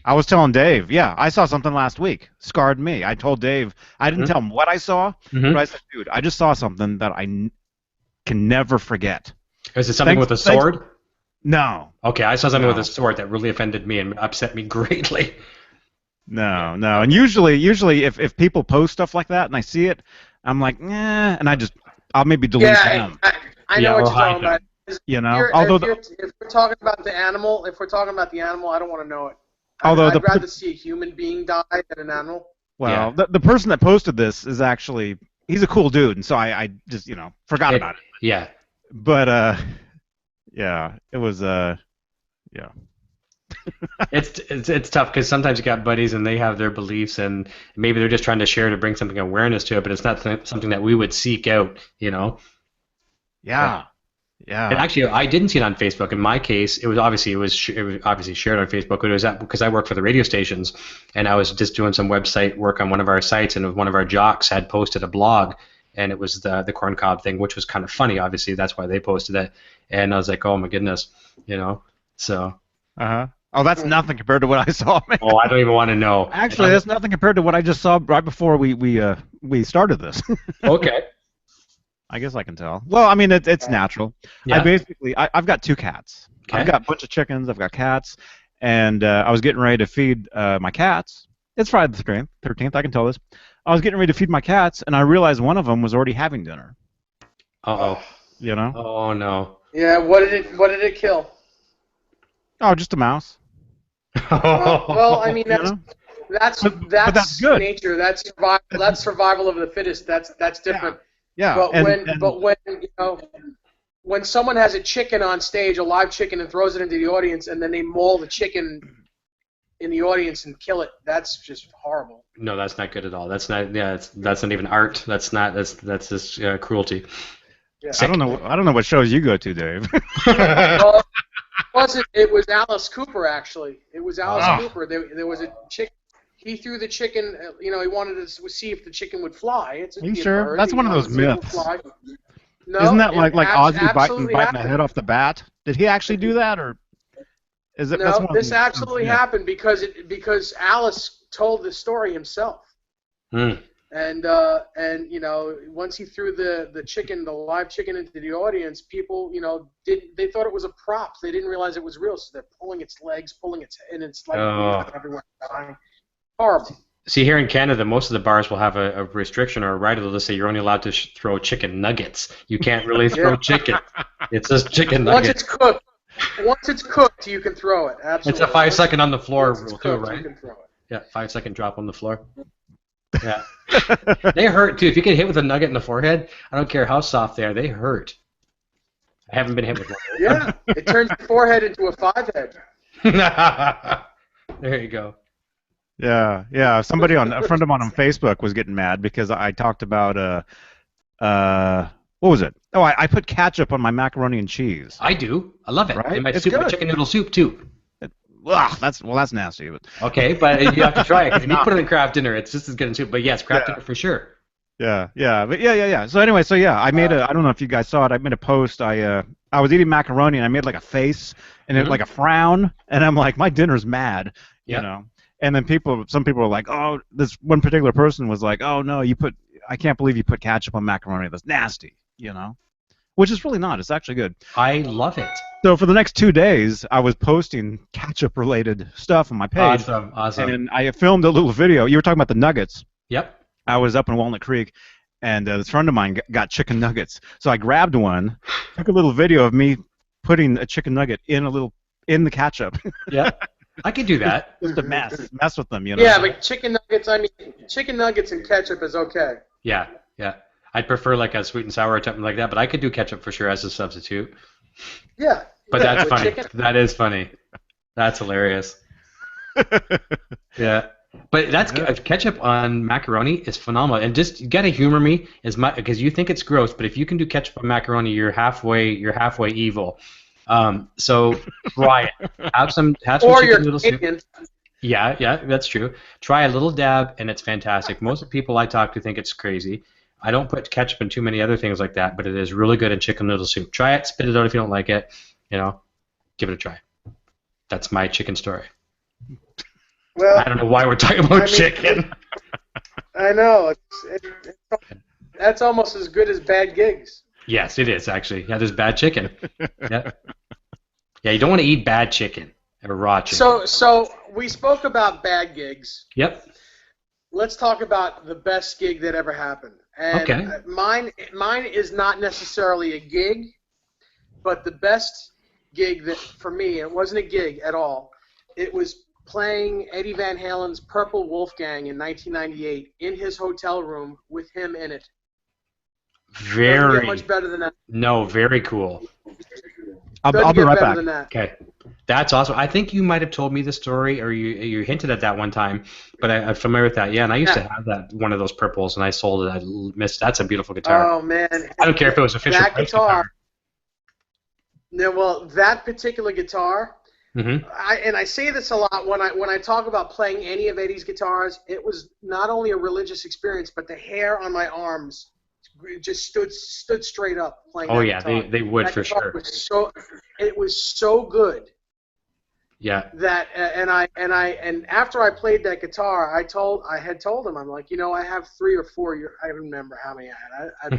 I was telling Dave, yeah, I saw something last week. Scarred me. I told Dave, I didn't tell him what I saw, but I said, dude, I just saw something that I can never forget. Is it something with a sword? No. Okay, I saw something with a sword that really offended me and upset me greatly. No. And usually if people post stuff like that and I see it, I'm like, and I'll maybe delete them. I know what you're talking about. You know, if we're talking about the animal, I don't want to know it. I'd rather see a human being die than an animal. Well, the person that posted this is actually, he's a cool dude, and so I just, forgot about it. Yeah. But, yeah, it was, yeah. It's tough because sometimes you got buddies and they have their beliefs and maybe they're just trying to share to bring something awareness to it, but it's not something that we would seek out, Yeah. And actually, I didn't see it on Facebook. In my case, it was obviously shared on Facebook. But it was because I work for the radio stations, and I was just doing some website work on one of our sites, and one of our jocks had posted a blog, and it was the corn cob thing, which was kind of funny. Obviously, that's why they posted it, and I was like, oh my goodness, So. Oh, that's nothing compared to what I saw, man. Oh, I don't even want to know. Actually, that's nothing compared to what I just saw right before we started this. Okay. I guess I can tell. Well, I mean, it's natural. Yeah. I've got 2 cats. Okay. I've got a bunch of chickens. I've got cats, and I was getting ready to feed my cats. It's Friday the 13th. I can tell this. I was getting ready to feed my cats, and I realized one of them was already having dinner. Uh-oh. Oh no. Yeah. What did it kill? Oh, just a mouse. Well, I mean that's good. Nature. That's survival of the fittest. That's different. Yeah. But when someone has a chicken on stage, a live chicken, and throws it into the audience, and then they maul the chicken in the audience and kill it, that's just horrible. No, that's not good at all. That's not. Yeah, that's not even art. That's just cruelty. Yeah. I don't know what shows you go to, Dave. Well, it was Alice Cooper actually. It was Alice Cooper. There was a chicken. He threw the chicken. He wanted to see if the chicken would fly. Are you sure? Bird. That's one of those myths. No, isn't that like Ozzy biting the head off the bat? Did he actually do that, or is it? No, this absolutely happened because Alice told the story himself. Hmm. And once he threw the live chicken into the audience, people they thought it was a prop. They didn't realize it was real, so they're pulling its legs, and it's like everywhere. Horrible. See, here in Canada, most of the bars will have a restriction or a right. They'll just say you're only allowed to throw chicken nuggets. You can't really throw chicken. It's just chicken nuggets. Once it's cooked, you can throw it. Absolutely. It's a 5-second on the floor rule too, right? You can throw it. Yeah, 5-second drop on the floor. Yeah. They hurt too. If you get hit with a nugget in the forehead, I don't care how soft they are, they hurt. I haven't been hit with one. Yeah, it turns your forehead into a 5-head. There you go. Yeah. Somebody a friend of mine on Facebook was getting mad because I talked about what was it? Oh, I put ketchup on my macaroni and cheese. I do. I love it. Right? In my It's soup, my good. chicken noodle soup too. Ugh, that's nasty. But Okay, but you have to try it because if you put it in craft dinner, it's just as good in soup. But yes, craft dinner for sure. yeah. But yeah. So anyway, I made I don't know if you guys saw it. I made a post. I was eating macaroni and I made like a face and it like a frown, and I'm like, my dinner's mad, you know. And then some people were like, oh, this one particular person was like, oh no, I can't believe you put ketchup on macaroni. That's nasty, you know. Which is really not. It's actually good. I love it. So for the next 2 days, I was posting ketchup-related stuff on my page. Awesome. And I filmed a little video. You were talking about the nuggets. Yep. I was up in Walnut Creek, and this friend of mine got chicken nuggets. So I grabbed one, took a little video of me putting a chicken nugget in the ketchup. Yeah. I could do that. Just a mess with them, you know. Yeah, but chicken nuggets. I mean, chicken nuggets and ketchup is okay. Yeah. I'd prefer like a sweet and sour or something like that, but I could do ketchup for sure as a substitute. Yeah. But that's funny. Chicken. That is funny. That's hilarious. Yeah. But ketchup on macaroni is phenomenal, and just you gotta humor me because you think it's gross, but if you can do ketchup on macaroni, you're halfway evil. So try it. Have some chicken noodle soup. Yeah, that's true. Try a little dab, and it's fantastic. Most of the people I talk to think it's crazy. I don't put ketchup in too many other things like that, but it is really good in chicken noodle soup. Try it, spit it out if you don't like it. You know, give it a try. That's my chicken story. Well, I don't know why we're talking about chicken. I know. That's almost as good as bad gigs. Yes, it is actually. Yeah, there's bad chicken. Yeah, you don't want to eat bad chicken or raw chicken. So we spoke about bad gigs. Yep. Let's talk about the best gig that ever happened. And mine is not necessarily a gig, but the best gig that for me, it wasn't a gig at all. It was playing Eddie Van Halen's Purple Wolfgang in 1998 in his hotel room with him in it. Doesn't get much better than that. No, very cool. I'll be right back. Okay, that's awesome. I think you might have told me the story, or you hinted at that one time, but I'm familiar with that. Yeah, and I used to have one of those purples, and I sold it. I missed. That's a beautiful guitar. Oh man! I don't care if it was a Fisher that Price guitar. No, well, that particular guitar. Mm-hmm. I say this a lot when I talk about playing any of Eddie's guitars. It was not only a religious experience, but the hair on my arms just stood straight up playing. Oh that yeah, guitar. they would that for sure. It was so good. Yeah. That and after I played that guitar, I had told him, I'm like, you know, I have 3 or 4. I don't remember how many I had. I had a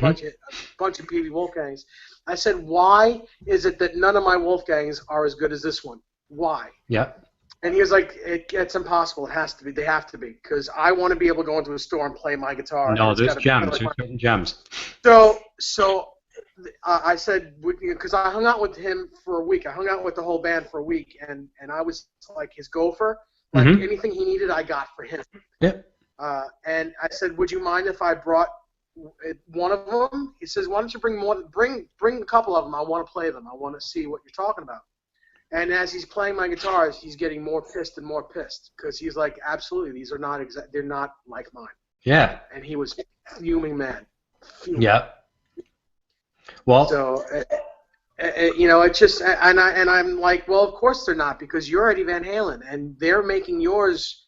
bunch of PV Wolfgangs. I said, why is it that none of my Wolfgangs are as good as this one? Why? Yeah. And he was like, it's impossible. It has to be. They have to be, because I want to be able to go into a store and play my guitar. No, there's gems. There's certain gems. So I said, because I hung out with him for a week. I hung out with the whole band for a week, and I was like his gopher. Like anything he needed, I got for him. Yep. And I said, would you mind if I brought one of them? He says, why don't you bring a couple of them? I want to play them. I want to see what you're talking about. And as he's playing my guitars, he's getting more pissed and more pissed, because he's like, absolutely, these are not they're not like mine. Yeah. And he was fuming mad. Yeah. Well. So, you know, it's just, and I'm like, well, of course they're not, because you're Eddie Van Halen, and they're making yours.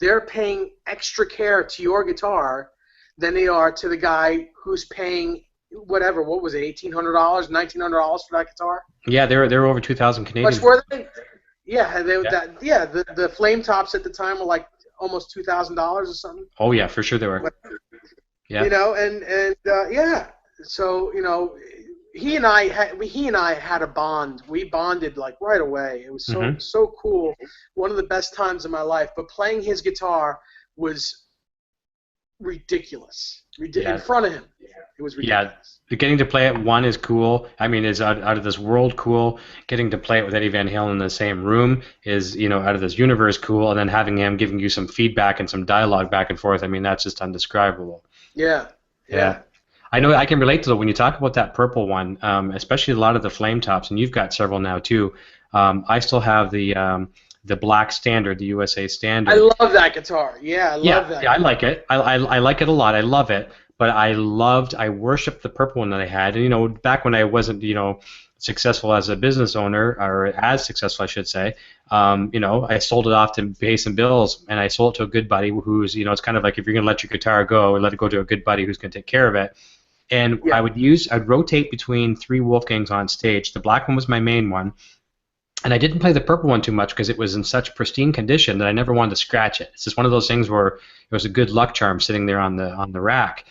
They're paying extra care to your guitar than they are to the guy who's paying whatever. What was it? $1,800, $1,900 for that guitar? Yeah, they were over 2,000 Canadian. Much were they? Yeah, the flame tops at the time were like almost $2,000 or something. Oh yeah, for sure they were. Yeah. You know, and yeah. So, you know, he and I had a bond. We bonded like right away. It was so cool. One of the best times of my life. But playing his guitar was ridiculous. In front of him, it was ridiculous. Yeah, getting to play it is cool. I mean, is out of this world cool. Getting to play it with Eddie Van Halen in the same room is, you know, out of this universe cool. And then having him giving you some feedback and some dialogue back and forth. I mean, that's just undescribable. Yeah. I know I can relate to it when you talk about that purple one, especially a lot of the flame tops, and you've got several now too. I still have the the black standard, the USA standard. I love that guitar. Yeah, I love that. Yeah, I like it. I like it a lot. I love it. But I worshipped the purple one that I had. And, you know, back when I wasn't, you know, successful as a business owner, or as successful, I should say, you know, I sold it off to pay some bills, and I sold it to a good buddy who's, you know, it's kind of like if you're going to let your guitar go, let it go to a good buddy who's going to take care of it. And Yeah. I'd rotate between 3 Wolfgangs on stage. The black one was my main one. And I didn't play the purple one too much because it was in such pristine condition that I never wanted to scratch it. It's just one of those things where it was a good luck charm sitting there on the rack.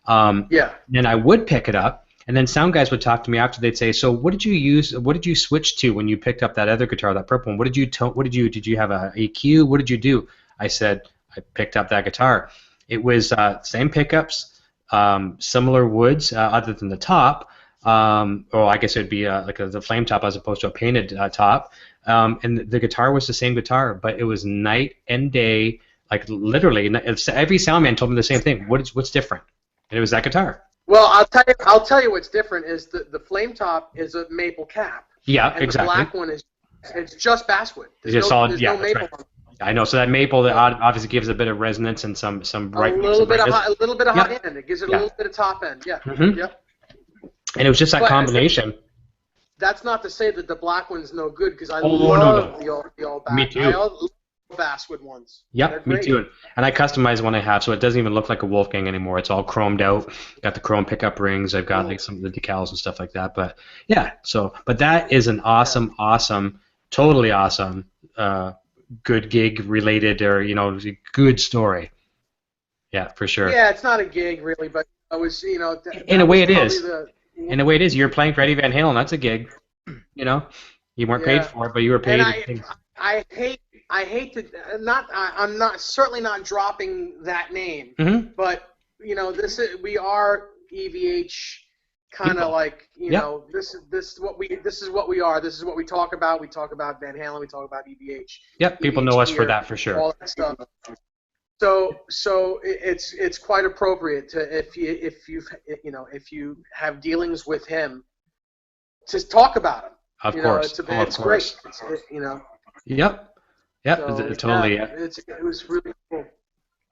Yeah. Then I would pick it up, and then sound guys would talk to me after. They'd say, "So what did you use? What did you switch to when you picked up that other guitar, that purple one? What did you have a EQ? What did you do?" I said, "I picked up that guitar. It was same pickups, similar woods, other than the top." Or I guess it'd be the flame top as opposed to a painted top. And the guitar was the same guitar, but it was night and day. Like literally, every soundman told me the same thing. What's different? And it was that guitar. Well, I'll tell you what's different is the flame top is a maple cap. Yeah, and exactly. The black one it's just basswood. It's just solid. There's Yeah, no that's maple right. on it. I know. So that maple that obviously gives a bit of resonance and some bright. A little bit of Yep. high end. It gives it a little bit of top end. Yeah. Mm-hmm. Yep. And it was just that But combination. That's not to say that the black one's no good because I No. love the all back. Me too. I love basswood ones. Yep, They're me great. too. And I customize one I have, so it doesn't even look like a Wolfgang anymore. It's all chromed out. Got the chrome pickup rings. I've got like some of the decals and stuff like that. But yeah, but that is an awesome, totally awesome, good gig related, or you know, good story. Yeah, for sure. Yeah, it's not a gig really, but I was, you know. In a way, it is. In a way, it is. You're playing for Eddie Van Halen. That's a gig. You know, you weren't paid for it, but you were paid. And I hate to I'm certainly not dropping that name, but you know we are EVH kind of like you know this is what we are. This is what we talk about. We talk about Van Halen. We talk about EVH. Yep, people know us for that for sure. All that stuff. So it's quite appropriate to if you have dealings with him to talk about him. Of course, it's great. You know. Yep. So, Totally. Yeah, it was really cool.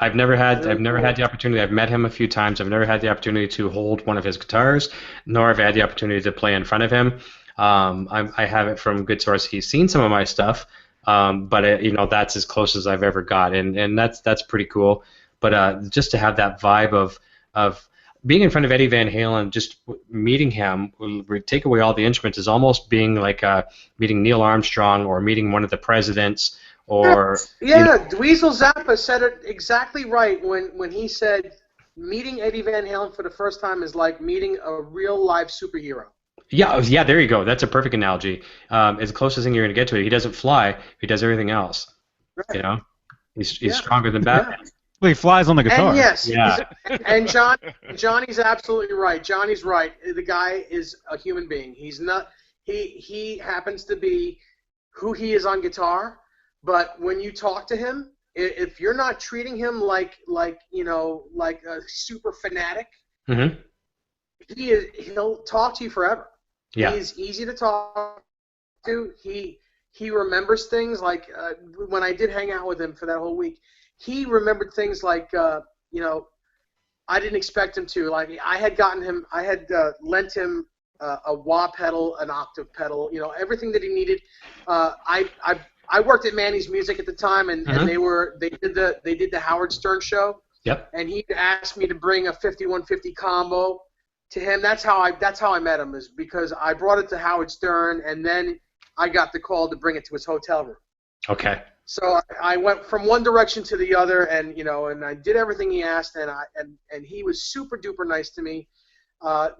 I've never had the opportunity. I've met him a few times. I've never had the opportunity to hold one of his guitars, nor have I had the opportunity to play in front of him. I have it from good source. He's seen some of my stuff, but you know, that's as close as I've ever got, and that's pretty cool. But just to have that vibe of being in front of Eddie Van Halen, just meeting him, take away all the instruments, is almost being like meeting Neil Armstrong or meeting one of the presidents. Or Dweezil Zappa said it exactly right when he said meeting Eddie Van Halen for the first time is like meeting a real live superhero. Yeah, there you go. That's a perfect analogy. It's the closest thing you're going to get to it. He doesn't fly. He does everything else. Right. You know, he's stronger than Batman. Yeah. Well, he flies on the guitar. And yes, yeah. And Johnny's absolutely right. Johnny's right. The guy is a human being. He's not. He happens to be who he is on guitar. But when you talk to him, if you're not treating him like a super fanatic, he'll talk to you forever. Yeah. He's easy to talk to. He remembers things like when I did hang out with him for that whole week, he remembered things like I didn't expect him to. Like I had lent him a wah pedal, an octave pedal, everything that he needed. I worked at Manny's Music at the time, and they did the Howard Stern show. Yep. And he asked me to bring a 5150 combo to him. That's how I met him, is because I brought it to Howard Stern, and then I got the call to bring it to his hotel room. Okay. So I went from one direction to the other, and and I did everything he asked, and he was super duper nice to me.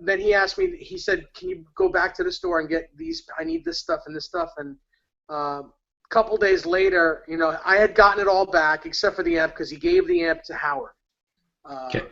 Then he asked me. He said, "Can you go back to the store and get these? I need this stuff and this stuff." And couple days later, I had gotten it all back except for the amp because he gave the amp to Howard. Okay.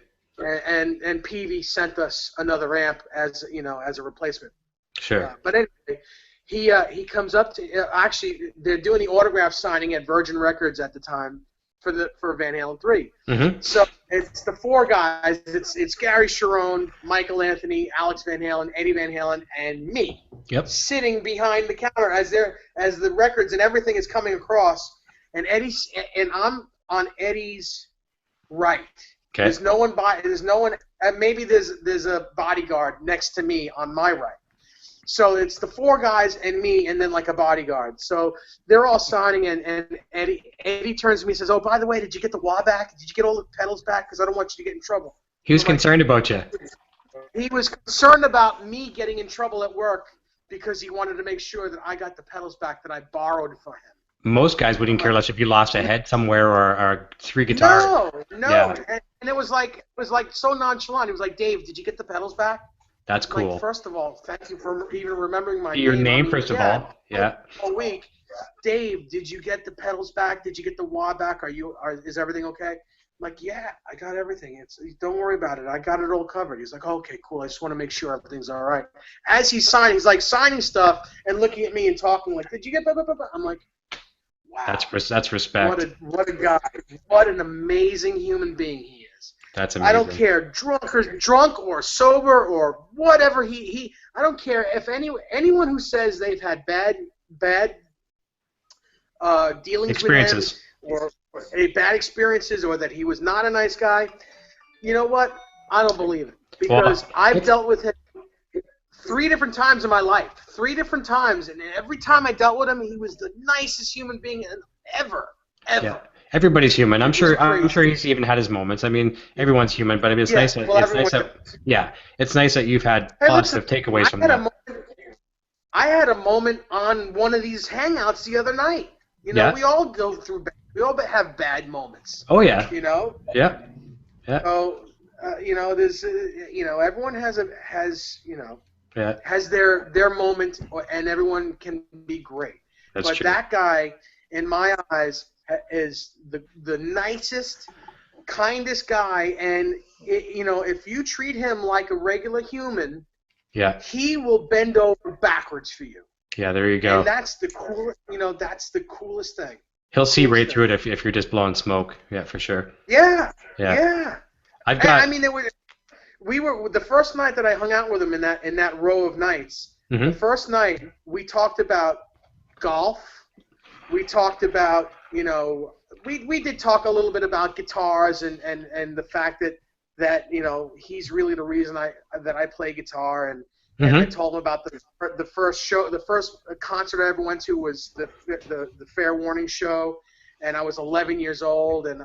And Peavy sent us another amp as a replacement. Sure. But anyway, he comes up to actually they're doing the autograph signing at Virgin Records at the time for Van Halen 3. So it's the 4 guys. It's Gary Cherone, Michael Anthony, Alex Van Halen, Eddie Van Halen, and me. Yep. sitting behind the counter as the records and everything is coming across, and I'm on Eddie's right. Okay. There's no one maybe there's a bodyguard next to me on my right. So it's the 4 guys and me, and then like a bodyguard. So they're all signing, and Eddie turns to me and says, "Oh, by the way, did you get the wah back? Did you get all the pedals back? Because I don't want you to get in trouble." He was concerned about you. He was concerned about me getting in trouble at work because he wanted to make sure that I got the pedals back that I borrowed for him. Most guys wouldn't care less if you lost a head somewhere or 3 guitars. No. Yeah. And it was like so nonchalant. He was like, "Dave, did you get the pedals back?" That's cool. Like, first of all, thank you for even remembering my Your name. I mean, First of all. Yeah. All week, Dave, did you get the pedals back? Did you get the wah back? Is everything okay? I'm like, yeah, I got everything. Don't worry about it. I got it all covered. He's like, okay, cool. I just want to make sure everything's all right. As he's signing, he's like signing stuff and looking at me and talking like, did you get blah, blah, blah, blah? I'm like, wow. That's respect. What a guy. What an amazing human being he is. That's amazing. I don't care, drunk or sober or whatever. I don't care if anyone who says they've had bad dealings experiences with him or bad experiences or that he was not a nice guy. You know what? I don't believe it because I've dealt with him 3 different times in my life. 3 different times, and every time I dealt with him, he was the nicest human being ever. Yeah. Everybody's human. I'm sure he's even had his moments. I mean, everyone's human, but I mean, it's nice that you've had positive takeaways from that. I had a moment on one of these hangouts the other night. You know, we all go through. We all have bad moments. Oh yeah. You know. Yeah. Yeah. So there's everyone has their moment, and everyone can be great. That's but true. That guy, in my eyes, is the nicest, kindest guy, and if you treat him like a regular human, he will bend over backwards for you. Yeah, there you go. And that's the coolest thing. He'll see right through it if you're just blowing smoke. Yeah, for sure. Yeah. We were the first night that I hung out with him in that row of nights. Mm-hmm. The first night we talked about golf. We talked about, we did talk a little bit about guitars and the fact that he's really the reason that I play guitar, and I told him about the first concert I ever went to was the Fair Warning show, and I was 11 years old, and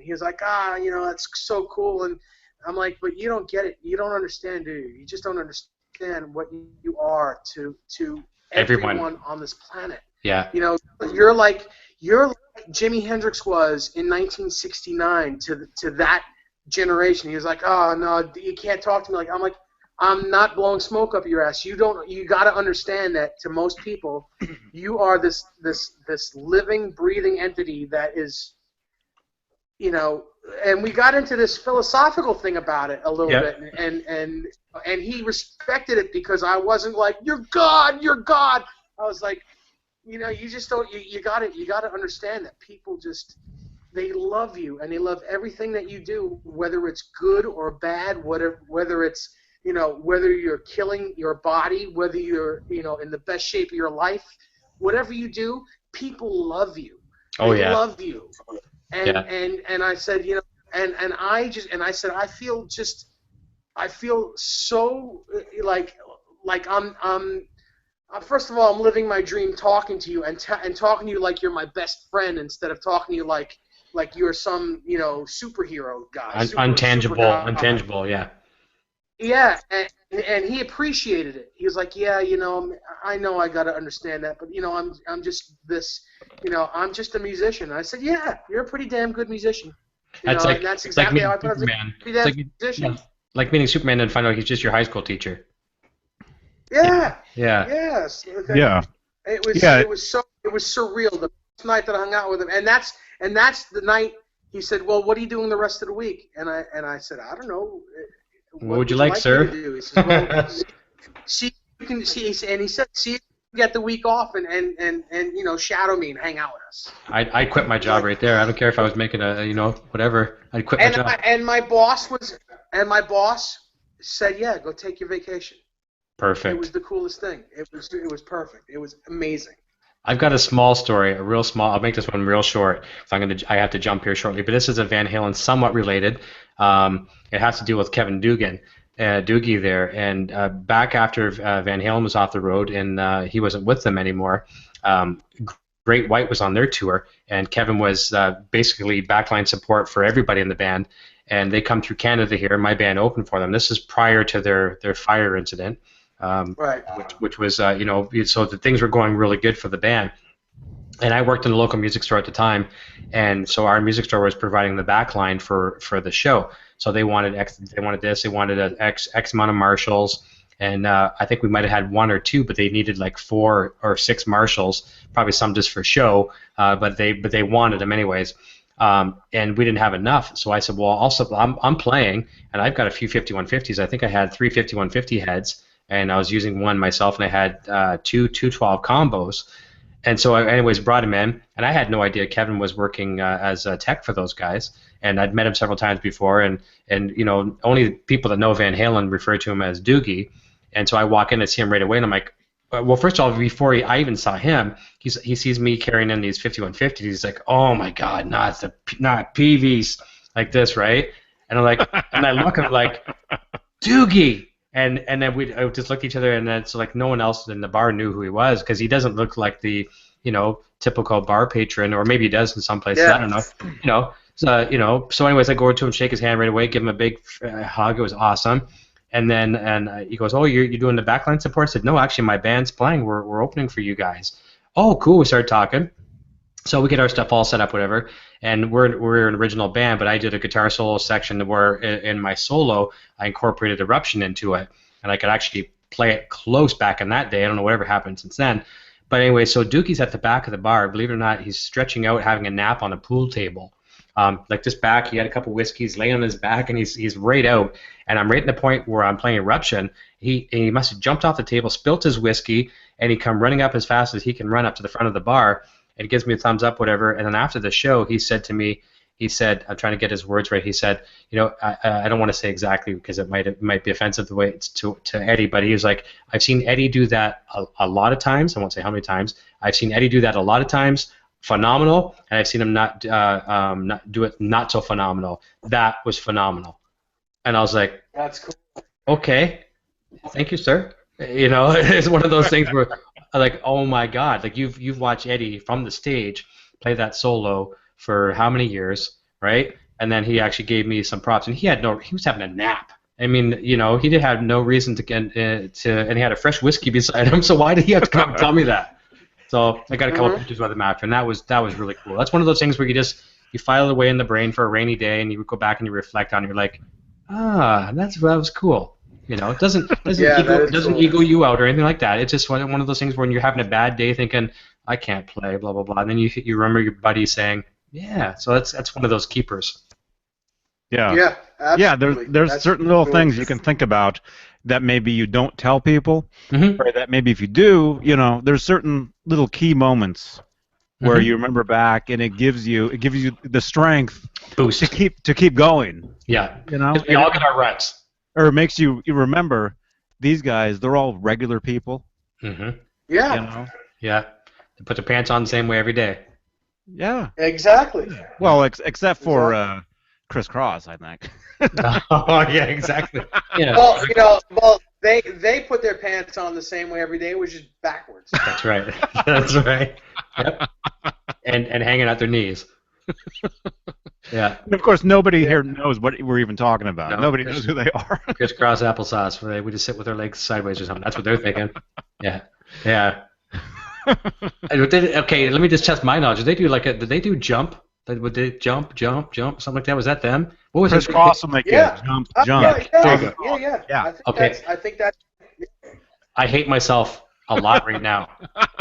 he was like, that's so cool, and I'm like, but you don't get it, you don't understand, do you? You just don't understand what you are to everyone on this planet. Yeah. You're like Jimi Hendrix was in 1969 to that generation. He was like, oh no, you can't talk to me like. I'm like, I'm not blowing smoke up your ass. You got to understand that to most people, you are this living, breathing entity that is, and we got into this philosophical thing about it a little bit, and he respected it because I wasn't like, you're God. I was like, you just don't. You got to understand that people they love you and they love everything that you do, whether it's good or bad, whether it's whether you're killing your body, whether you're in the best shape of your life, whatever you do, people love you. They love you. And I said, I said I feel so like I'm. First of all, I'm living my dream talking to you and talking to you like you're my best friend instead of talking to you like you're some superhero guy. Untangible, yeah. Yeah, and he appreciated it. He was like, yeah, I know I got to understand that, but I'm just this, I'm just a musician. And I said, yeah, you're a pretty damn good musician. That's exactly how I put it. Like meeting Superman and find out he's just your high school teacher. Yeah. Yeah. Yes. Yeah. It was surreal the first night that I hung out with him, and that's the night he said, "Well, what are you doing the rest of the week?" And I said, "I don't know. What would you like, sir?" Me to do? He said, "Well, see, you can see," and he said, "See, you get the week off and shadow me and hang out with us." I'd quit my job right there. I don't care if I was making whatever. I'd quit my job. And my boss said, "Yeah, go take your vacation." Perfect. It was the coolest thing. It was perfect. It was amazing. I've got a small story, a real small. I'll make this one real short. So I have to jump here shortly, but this is a Van Halen, somewhat related. It has to do with Kevin Doogie there, and back after Van Halen was off the road and he wasn't with them anymore. Great White was on their tour, and Kevin was basically backline support for everybody in the band. And they come through Canada here. My band opened for them. This is prior to their fire incident. Right. Which was, so the things were going really good for the band. And I worked in a local music store at the time, and so our music store was providing the backline for the show. So they wanted an X amount of Marshalls, and I think we might have had one or two, but they needed like 4 or 6 Marshalls, probably some just for show, but they wanted them anyways. And we didn't have enough, so I said, well, also I'm playing, and I've got a few 5150s. I think I had 3 5150 heads, and I was using one myself, and I had two 212 combos. And so I anyways brought him in, and I had no idea Kevin was working as a tech for those guys, and I'd met him several times before, and only people that know Van Halen refer to him as Doogie. And so I walk in and see him right away, and I'm like, well, first of all, before I even saw him, he sees me carrying in these 5150s. He's like, oh my God, not PVs like this, right? And I'm like, and I look at him like, Doogie. And then I just looked at each other, and then so like no one else in the bar knew who he was, because he doesn't look like the typical bar patron, or maybe he does in some places. Yeah. I don't know. So anyways, I go over to him, shake his hand right away, give him a big hug. It was awesome. And then he goes, oh, you're doing the backline support? I said, no, actually, my band's playing. We're opening for you guys. Oh, cool. We started talking. So we get our stuff all set up, whatever, and we're an original band, but I did a guitar solo section where in my solo I incorporated Eruption into it, and I could actually play it close back in that day. I don't know whatever happened since then. But anyway, so Dookie's at the back of the bar. Believe it or not, he's stretching out, having a nap on a pool table. Like this back, he had a couple whiskeys laying on his back, and he's right out. And I'm right at the point where I'm playing Eruption. He must have jumped off the table, spilt his whiskey, and he come running up as fast as he can run up to the front of the bar. And he gives me a thumbs up, whatever. And then after the show, he said to me, I'm trying to get his words right. He said, I don't want to say exactly because it might be offensive the way it's to Eddie, but he was like, I've seen Eddie do that a lot of times. I won't say how many times. I've seen Eddie do that a lot of times. Phenomenal. And I've seen him not do it not so phenomenal. That was phenomenal. And I was like, that's cool. Okay, thank you, sir. It's one of those things where, like, oh my God, like you've watched Eddie from the stage play that solo for how many years, right? And then he actually gave me some props, and he was having a nap. I mean, he did have no reason to get and he had a fresh whiskey beside him. So why did he have to come and tell me that? So I got a couple pictures with him after, and that was really cool. That's one of those things where you file it away in the brain for a rainy day, and you go back and you reflect on it. You're like, that was cool. It doesn't ego you out or anything like that. It's just one of those things when you're having a bad day, thinking I can't play, blah blah blah, and then you remember your buddy saying, yeah. So that's one of those keepers. Yeah. Yeah. Absolutely. Yeah. There's certain little things you can think about that maybe you don't tell people, or that maybe if you do, there's certain little key moments where you remember back, and it gives you the strength boost to keep going. Yeah. We all get our runs. Or it makes you remember these guys. They're all regular people. Mm-hmm. Yeah. Yeah. They put their pants on the same way every day. Yeah. Exactly. Well, except for Chris Cross, I think. Oh yeah, exactly. Yeah. Well, they put their pants on the same way every day, which is backwards. That's right. That's right. Yep. And hanging at their knees. Yeah. And of course, nobody here knows what we're even talking about. No, nobody knows who they are. Crisscross applesauce. Where we just sit with our legs sideways or something. That's what they're thinking. Yeah. Yeah. Okay, let me just test my knowledge. Did they do jump? Would they jump, something like that? Was that them? What was Crisscross will make yeah. Jump. Yeah. I think that's. I hate myself a lot right now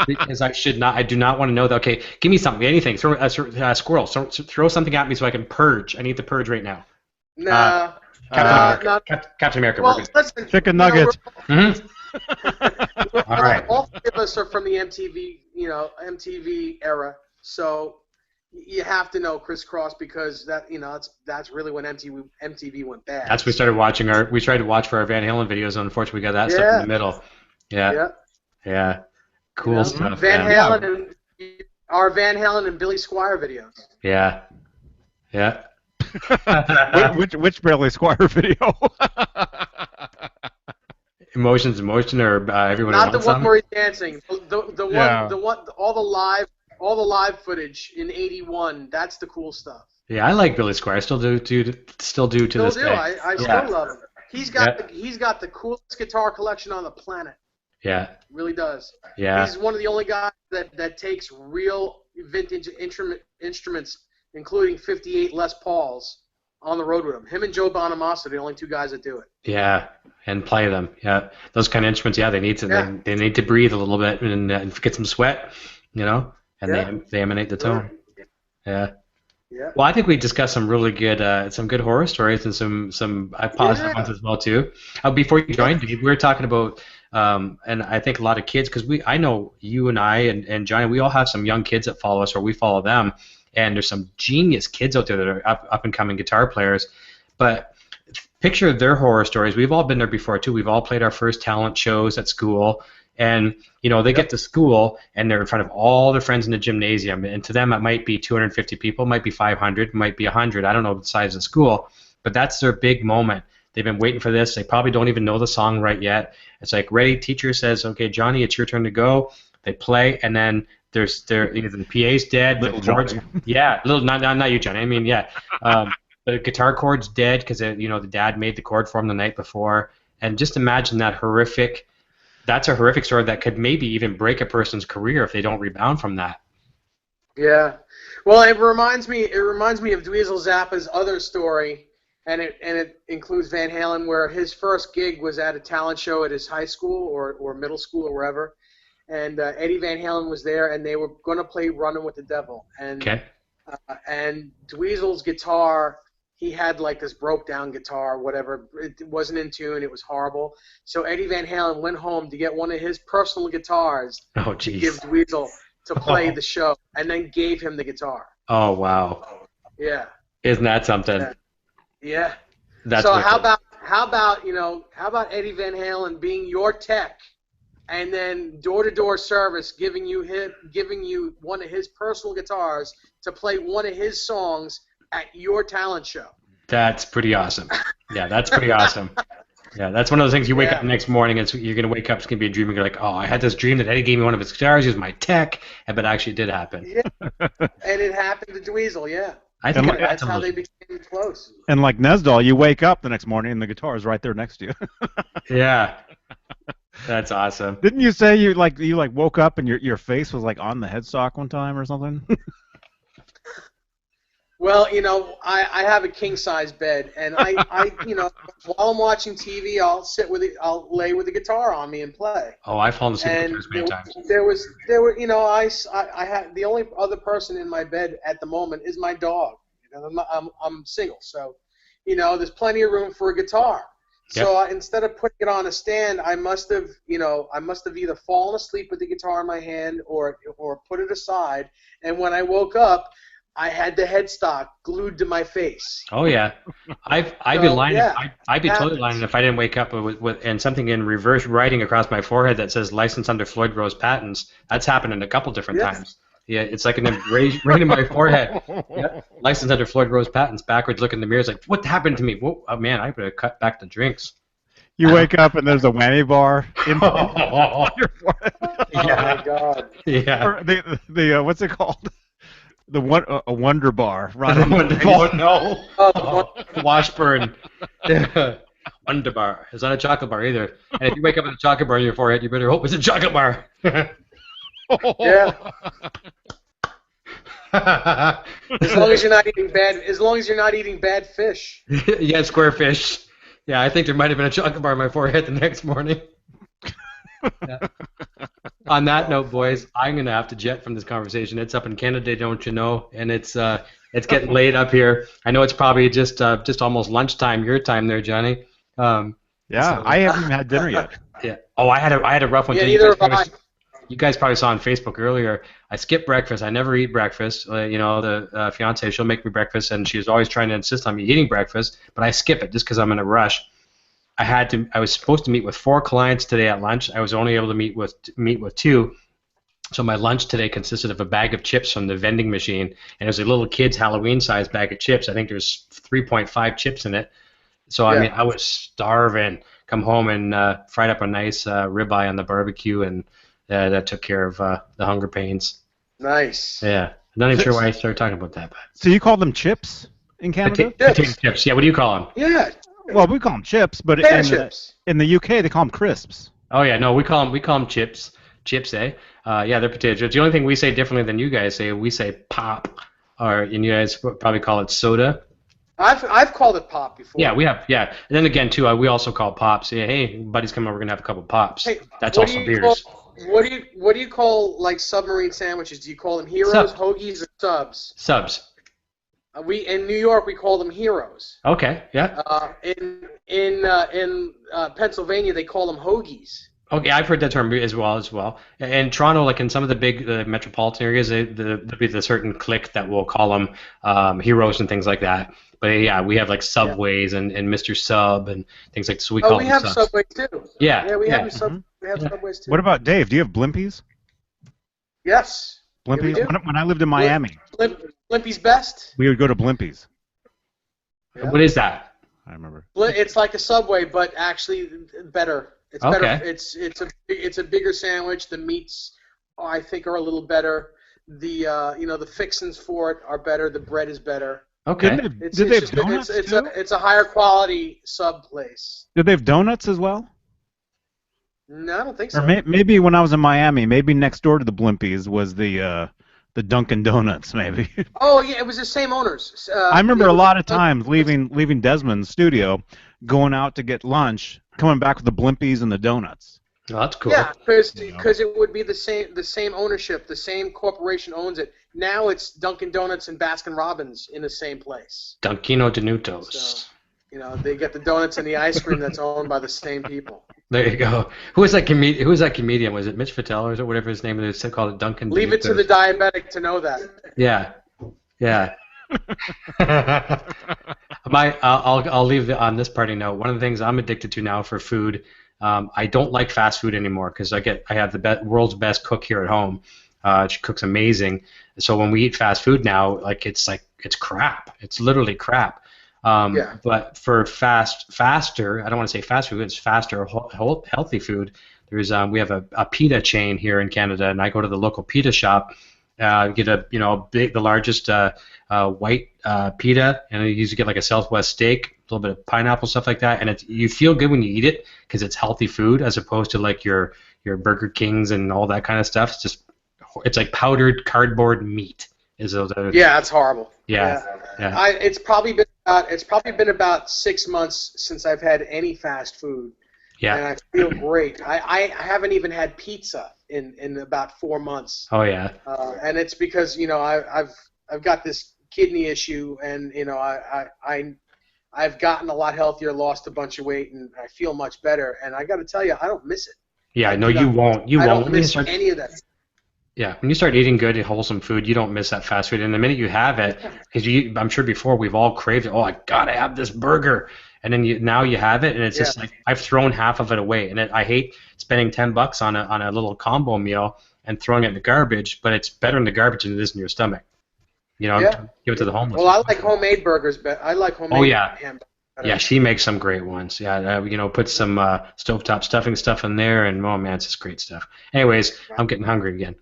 because I do not want to know that. Okay, give me something, anything. Throw a squirrel. Throw something at me so I can purge. I need to purge right now. Nah. Captain America. Well, listen, chicken nuggets. All right. All three of us are from the MTV era, so you have to know Criss Cross because that's really when MTV went bad. That's we started watching we tried to watch for our Van Halen videos. Unfortunately, we got that stuff in the middle. Yeah. Cool stuff. Van Halen and our Van Halen and Billy Squier videos. Yeah. which Billy Squier video? Emotions, emotion, or everyone. Not the one where he's dancing. The one, all the live footage in '81. That's the cool stuff. Yeah, I like Billy Squier. I still do to this day. I still love him. He's got the coolest guitar collection on the planet. Yeah. Really does. Yeah. He's one of the only guys that takes real vintage instruments, including 58 Les Pauls, on the road with him. Him and Joe Bonamassa are the only two guys that do it. Yeah, and play them. Yeah, those kind of instruments. Yeah, they need to they need to breathe a little bit and get some sweat, and they emanate the tone. Yeah. Yeah. Well, I think we discussed some really good horror stories and some positive ones as well too. Before you joined, Dave, we were talking about and I think a lot of kids, because I know you and I and Johnny, we all have some young kids that follow us or we follow them, and there's some genius kids out there that are up and coming guitar players. But picture their horror stories. We've all been there before too. We've all played our first talent shows at school. And, they get to school, and they're in front of all their friends in the gymnasium. And to them, it might be 250 people, might be 500, might be 100. I don't know the size of the school. But that's their big moment. They've been waiting for this. They probably don't even know the song right yet. It's like, ready, teacher says, okay, Johnny, it's your turn to go. They play, and then either the PA's dead. Little the chords, Johnny. Yeah, not you, Johnny. I mean, yeah. The guitar chord's dead because, the dad made the chord for him the night before. And just imagine that horrific... That's a horrific story that could maybe even break a person's career if they don't rebound from that. Yeah, well, it reminds me of Dweezil Zappa's other story, and it includes Van Halen, where his first gig was at a talent show at his high school or middle school or wherever, and Eddie Van Halen was there, and they were going to play "Running with the Devil," and Dweezil's guitar. He had like this broke down guitar, whatever. It wasn't in tune. It was horrible. So Eddie Van Halen went home to get one of his personal guitars to give Dweezil to play the show, and then gave him the guitar. Oh wow! Yeah. Isn't that something? Yeah. That's so wicked. how about Eddie Van Halen being your tech, and then door-to-door service giving you one of his personal guitars to play one of his songs at your talent show. That's pretty awesome. Yeah, that's pretty awesome. Yeah, that's one of those things you wake up the next morning and you're going to wake up, it's going to be a dream, and you're like, oh, I had this dream that Eddie gave me one of his guitars, he was my tech, but it actually did happen. Yeah, and it happened to Dweezil, yeah. I think that's how they became close. And like Nesdal, you wake up the next morning and the guitar is right there next to you. Yeah. That's awesome. Didn't you say you woke up and your face was like on the headstock one time or something? Well, I have a king size bed, and I while I'm watching TV, I'll lay with the guitar on me and play. Oh, I've fallen asleep with guitars many times. I had the only other person in my bed at the moment is my dog. I'm single, so there's plenty of room for a guitar. Yep. So instead of putting it on a stand, I must have either fallen asleep with the guitar in my hand or put it aside. And when I woke up, I had the headstock glued to my face. Oh yeah, I'd be lying. I'd be totally lying if I didn't wake up with and something in reverse writing across my forehead that says "Licensed under Floyd Rose Patents." That's happened a couple different times. Yeah, it's like right in my forehead. Yeah. Licensed under Floyd Rose Patents. Backwards, look in the mirror. It's like, what happened to me? Whoa, oh man, I better cut back the drinks. You wake up and there's a whammy bar in your forehead. Yeah. Oh my God. Yeah. Or the what's it called? A Wonder Bar. Oh no. Washburn. Wonder Bar. It's not a chocolate bar either. And if you wake up with a chocolate bar in your forehead, you better hope it's a chocolate bar. Yeah. As long as you're not eating bad fish. Yeah, square fish. Yeah, I think there might have been a chocolate bar in my forehead the next morning. Yeah. On that note, boys, I'm gonna have to jet from this conversation. It's up in Canada, don't you know? And it's getting late up here. I know it's probably just almost lunchtime your time there, Johnny. Yeah, so, I haven't even had dinner yet. Yeah. Oh, I had a rough one. Yeah, neither have I. you guys probably saw on Facebook earlier, I skip breakfast. I never eat breakfast. You know, the fiance, she'll make me breakfast, and she's always trying to insist on me eating breakfast, but I skip it just because I'm in a rush. I was supposed to meet with 4 clients today at lunch. I was only able to meet with 2. So my lunch today consisted of a bag of chips from the vending machine, and it was a little kid's Halloween-sized bag of chips. I think there's 3.5 chips in it. So I mean, I was starving. Come home and fried up a nice ribeye on the barbecue, and that took care of the hunger pains. Nice. Yeah, I'm not even sure why I started talking about that. But So you call them chips in Canada? Potato chips. Yeah, what do you call them? Yeah. Well, we call them chips, but in the UK they call them crisps. Oh yeah, no, we call them chips. Chips, eh? Yeah, they're potato chips. The only thing we say differently than you guys say, we say pop, and you guys probably call it soda. I've called it pop before. Yeah, we have. Yeah, and then again too, we also call pops. Yeah, hey, buddy's coming over, we're gonna have a couple pops. Hey, that's also beers. What do you call like submarine sandwiches? Do you call them heroes, hoagies, or subs? Subs. We in New York we call them heroes. Okay. Yeah. In Pennsylvania they call them hoagies. Okay, I've heard that term as well. In Toronto, like in some of the big metropolitan areas, there'll be the certain clique that will call them heroes and things like that. But yeah, we have like Subways and Mr. Sub and things like so we call them have subs. Subways too. Yeah. We have Subways too. What about Dave? Do you have Blimpies? Yes. Blimpies? Yeah, when I lived in Miami, Blimpies best. we would go to Blimpies. Yeah. What is that? I remember. It's like a Subway, but actually better. It's Okay. better. It's a bigger sandwich. The meats, I think, are a little better. The the fixings for it are better. The bread is better. Okay. Did they have donuts too? It's a higher quality sub place. Did they have donuts as well? No, I don't think so. Or maybe when I was in Miami, maybe next door to the Blimpies was the Dunkin' Donuts, maybe. Oh yeah, it was the same owners. I remember a lot of times leaving Desmond's studio, going out to get lunch, coming back with the Blimpies and the donuts. Oh, that's cool. Yeah, because it would be the same ownership, the same corporation owns it. Now it's Dunkin' Donuts and Baskin Robbins in the same place. Dunkino Donutos. So, they get the donuts and the ice cream that's owned by the same people. There you go. Who was that comedian? Was it Mitch Fattel or whatever his name is? They called it Dunkin' Leave it to the diabetic to know that. Yeah. I'll leave on this parting note. One of the things I'm addicted to now for food, I don't like fast food anymore because I have the world's best cook here at home. She cooks amazing. So when we eat fast food now, it's crap. It's literally crap. But for faster, I don't want to say fast food. It's faster, healthy food. We have a pita chain here in Canada, and I go to the local pita shop. Get the largest white pita, and you usually get like a Southwest steak, a little bit of pineapple, stuff like that, and you feel good when you eat it because it's healthy food as opposed to like your Burger Kings and all that kind of stuff. It's like powdered cardboard meat. Yeah, it's horrible. Yeah. It's probably been about 6 months since I've had any fast food. Yeah. And I feel great. I haven't even had pizza in about 4 months. Oh yeah. And it's because I've got this kidney issue, and I've gotten a lot healthier, lost a bunch of weight, and I feel much better. And I got to tell you, I don't miss it. Yeah, no, you won't. You I won't don't miss any of that. Yeah, when you start eating good, wholesome food, you don't miss that fast food. And the minute you have it, because I'm sure before we've all craved it. Oh, I gotta have this burger, and then now you have it, and it's just like I've thrown half of it away. And I hate spending $10 on a little combo meal and throwing it in the garbage. But it's better in the garbage than it is in your stomach. Give it to the homeless. Well, I like homemade burgers, but I like homemade. Oh yeah. Hamburgers. Yeah, she makes some great ones. Yeah, put some stovetop stuffing stuff in there, and oh man, it's just great stuff. Anyways, I'm getting hungry again.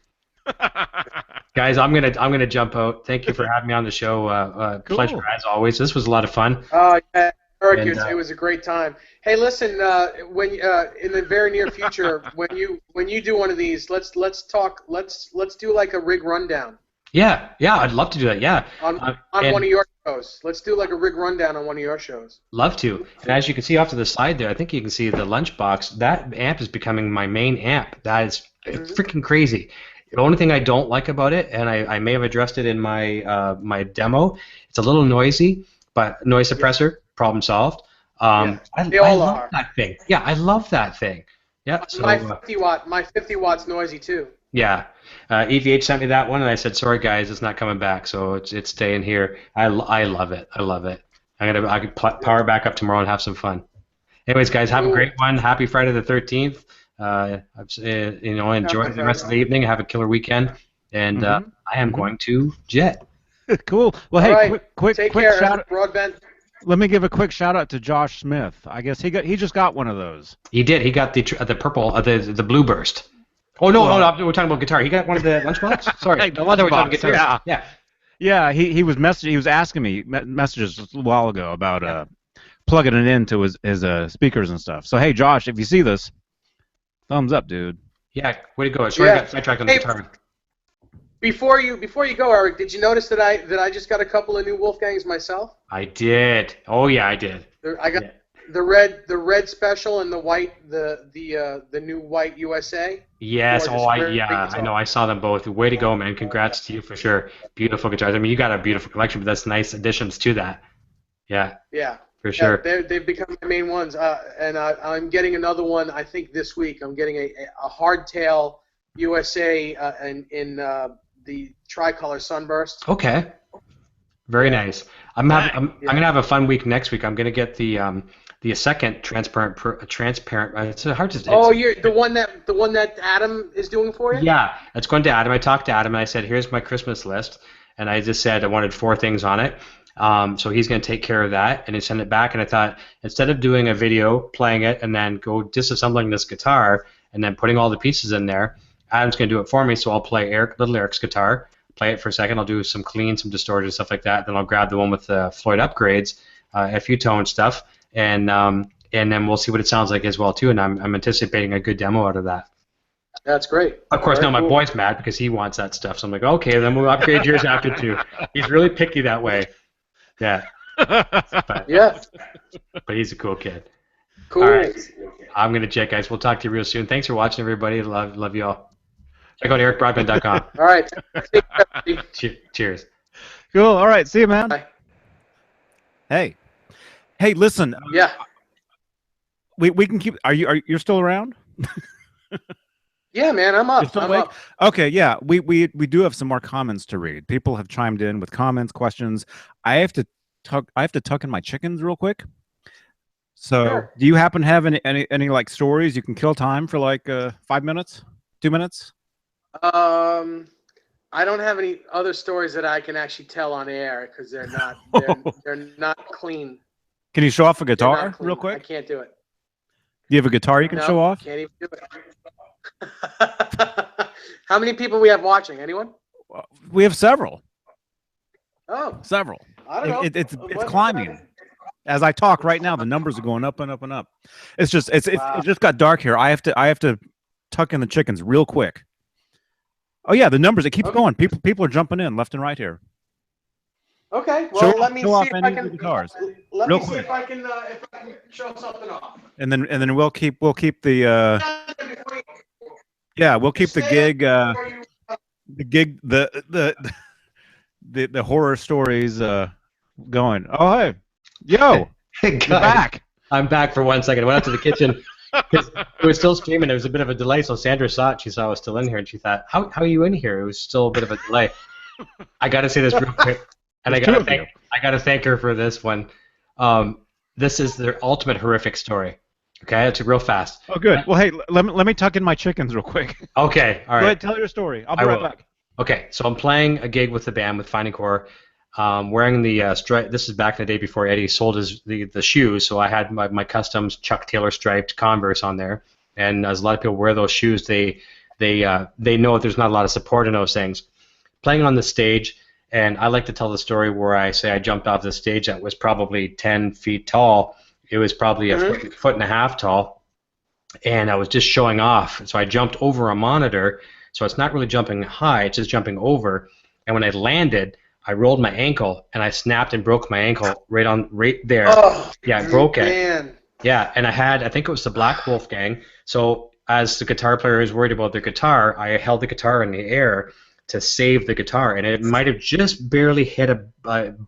Guys, I'm gonna jump out. Thank you for having me on the show. Cool. Pleasure as always. This was a lot of fun. Yeah, Eric, it was a great time. Hey, listen, when in the very near future, when you do one of these, let's talk. Let's do like a rig rundown. Yeah, I'd love to do that. Yeah, on one of your shows. Let's do like a rig rundown on one of your shows. Love to. And as you can see off to the side there, I think you can see the lunchbox. That amp is becoming my main amp. That is freaking crazy. The only thing I don't like about it, and I may have addressed it in my my demo, it's a little noisy, but noise suppressor, problem solved. I love that thing. Yeah, I love that thing. Yeah. So My 50 watts noisy too. yeah, EVH sent me that one, and I said, sorry guys, it's not coming back, so it's staying here. I love it. I love it. I could power back up tomorrow and have some fun. Anyways, guys, have a Cool. great one. Happy Friday the 13th. Enjoy the rest of the evening. Have a killer weekend, and I am going to jet. Cool. Well, All hey, right. quick Take care, shout Eric Broadbent. Let me give a quick shout out to Josh Smith. I guess he just got one of those. He did. He got the purple, the blue burst. Oh no, we're talking about guitar. He got one of the lunchbox. Sorry, the lunchbox. Guitar. Yeah. He was asking me messages a little while ago about plugging it into his speakers and stuff. So hey, Josh, if you see this, thumbs up, dude. Yeah, way to go. Sorry, I got sidetracked on the guitar. Before you go, Eric, did you notice that I just got a couple of new Wolfgangs myself? I did. Oh yeah, I did. I got the red special and the white the new white USA. Yes. I know. I saw them both. Way to go, man. Congrats to you for sure. Beautiful guitars. I mean, you got a beautiful collection, but that's nice additions to that. Yeah. Yeah. For sure. They've become my main ones, and I'm getting another one. I think this week I'm getting a hardtail USA in the tricolor sunburst. Okay. Very nice. I'm gonna have a fun week next week. I'm gonna get the second transparent. It's hard to. Oh, you're the one that Adam is doing for you. Yeah, it's going to Adam. I talked to Adam and I said, "Here's my Christmas list," and I just said I wanted 4 things on it. So he's going to take care of that, and he sent it back. And I thought, instead of doing a video, playing it, and then go disassembling this guitar, and then putting all the pieces in there, Adam's going to do it for me. So I'll play little Eric's guitar, play it for a second. I'll do some clean, some distorted stuff like that. Then I'll grab the one with the Floyd upgrades, FU tone stuff, and then we'll see what it sounds like as well too. And I'm anticipating a good demo out of that. That's great. Of course, now my boy's mad because he wants that stuff. So I'm like, okay, then we'll upgrade yours after too. He's really picky that way. Yeah. But he's a cool kid. Cool. All right. I'm going to check, guys. We'll talk to you real soon. Thanks for watching, everybody. Love you all. Check out ericbroadbent.com. All right. Cheers. Cool. All right. See you, man. Bye. Hey, listen. Yeah. We can keep. You're still around? Yeah, man. I'm up. You're still awake? Okay. Yeah. We do have some more comments to read. People have chimed in with comments, questions. I have to tuck in my chickens real quick. So, Sure. Do you happen to have any like stories you can kill time for like 5 minutes, 2 minutes? I don't have any other stories that I can actually tell on air because they're not they're not clean. Can you show off a They're guitar not clean. real I quick? can't do it. Do you have a guitar you can show off? Can't even do it. How many people we have watching? Anyone? We have several. Oh, Several. I don't know. It's climbing. As I talk right now, the numbers are going up and up and up. It's just it just got dark here. I have to tuck in the chickens real quick. Oh yeah, the numbers, it keeps going. People are jumping in left and right here. Okay. Well, let me see if I can. Guitars. Let Real me see quick. if I can show something off. And then we'll keep the we'll keep the gig the horror stories going. Oh hey. Yo. You're back. I'm back for 1 second. I went out to the kitchen. It was still streaming. There was a bit of a delay, so Sandra saw it. She saw I was still in here, and she thought, "How are you in here?" It was still a bit of a delay. I got to say this real quick, and I got to thank her for this one. This is their ultimate horrific story. Okay, it's real fast. Oh, good. Well, hey, let me tuck in my chickens real quick. Okay, all right. Go ahead, tell your story. I'll be right back. Okay, so I'm playing a gig with the band with Finding Core. Wearing the stripe. This is back in the day before Eddie sold the shoes, so I had my custom Chuck Taylor striped Converse on there. And as a lot of people wear those shoes, they know there's not a lot of support in those things. Playing on the stage, and I like to tell the story where I say I jumped off the stage that was probably 10 feet tall. It was probably a foot and a half tall, and I was just showing off. So I jumped over a monitor, so it's not really jumping high, it's just jumping over. And when I landed, I rolled my ankle and I snapped and broke my ankle right there. Oh, yeah, I broke man. it. Yeah, and I think it was the Black Wolfgang. So as the guitar player is worried about their guitar, I held the guitar in the air to save the guitar, and it might have just barely hit a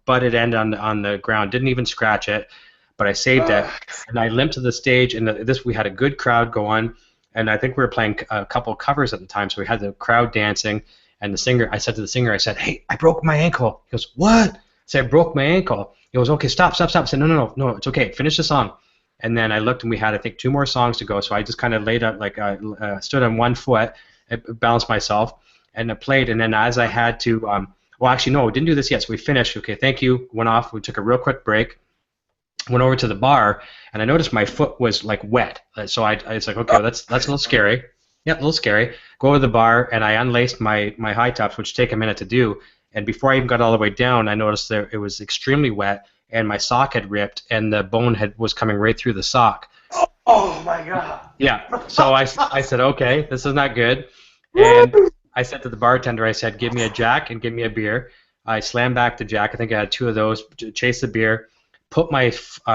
butted end on the ground. Didn't even scratch it, but I saved it. And I limped to the stage, and we had a good crowd going. and I think we were playing a couple covers at the time, so we had the crowd dancing, and the singer, I said to the singer, I said, "Hey, I broke my ankle." He goes, "What?" I said, "I broke my ankle." He goes, "Okay, stop. I said, no, it's okay. Finish the song." And then I looked, and we had, I think, 2 more songs to go, so I just kind of laid up, like, stood on one foot, balanced myself, and I played, and then as I had to, well, actually, no, we didn't do this yet, so we finished. Okay, thank you. Went off. We took a real quick break. Went over to the bar, and I noticed my foot was like wet. So I was like, okay, that's a little scary. Yeah, a little scary. Go over to the bar, and I unlaced my high tops, which take a minute to do. And before I even got all the way down, I noticed that it was extremely wet, and my sock had ripped, and the bone was coming right through the sock. Oh my God. Yeah. So I said, okay, this is not good. And I said to the bartender, I said, "Give me a Jack and give me a beer." I slammed back the Jack. I think I had 2 of those. Chased the beer. Put my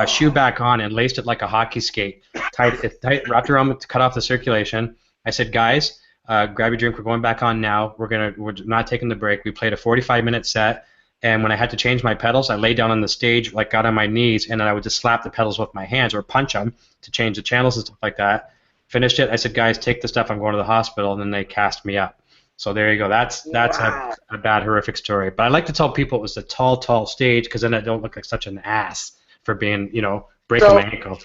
shoe back on and laced it like a hockey skate, tight, wrapped around to cut off the circulation. I said, "Guys, grab your drink. We're going back on now. We're not taking the break." We played a 45-minute set, and when I had to change my pedals, I lay down on the stage, like got on my knees, and then I would just slap the pedals with my hands or punch them to change the channels and stuff like that. Finished it. I said, "Guys, take the stuff. I'm going to the hospital," and then they cast me up. So there you go. That's Wow. a bad, horrific story. But I like to tell people it was a tall stage, because then I don't look like such an ass for being, breaking my ankle.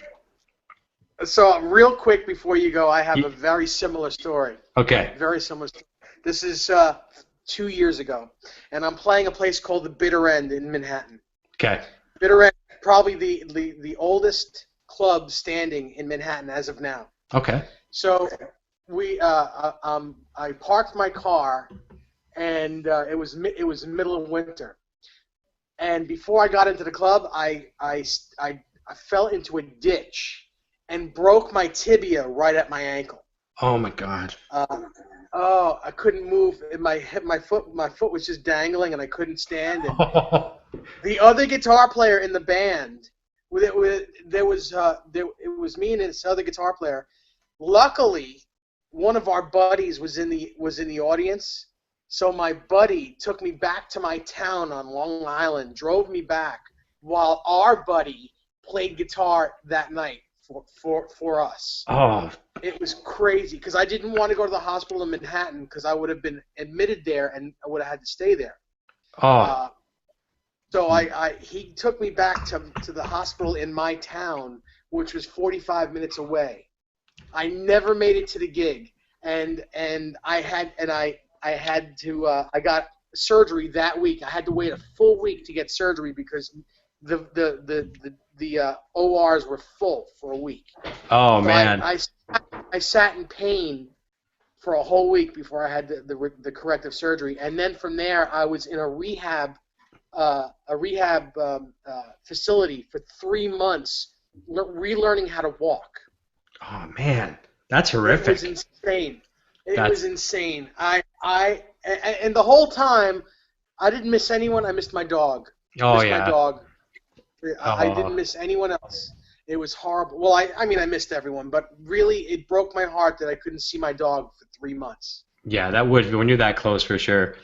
So real quick before you go, I have a very similar story. Okay. Very similar story. This is 2 years ago, and I'm playing a place called the Bitter End in Manhattan. Okay. Bitter End, probably the oldest club standing in Manhattan as of now. Okay. So I parked my car, and it was middle of winter. And before I got into the club, I fell into a ditch and broke my tibia right at my ankle. Oh my God. I couldn't move. My foot was just dangling, and I couldn't stand. And the other guitar player in the band, it was me and this other guitar player. Luckily, one of our buddies was in the audience, so my buddy took me back to my town on Long Island, drove me back, while our buddy played guitar that night for us. Oh. It was crazy, because I didn't want to go to the hospital in Manhattan, because I would have been admitted there and I would have had to stay there. Oh. So he took me back to the hospital in my town, which was 45 minutes away. I never made it to the gig, and I got surgery that week. I had to wait a full week to get surgery because the ORs were full for a week. Oh, so man. I sat in pain for a whole week before I had the corrective surgery, and then from there I was in a rehab facility for 3 months, relearning how to walk. Oh man, that's horrific. It was insane. It was insane. And the whole time, I didn't miss anyone. I missed my dog. Oh, missed yeah. my dog. I didn't miss anyone else. It was horrible. Well, I mean, I missed everyone, but really, it broke my heart that I couldn't see my dog for 3 months. Yeah, that would, when you're that close, for sure.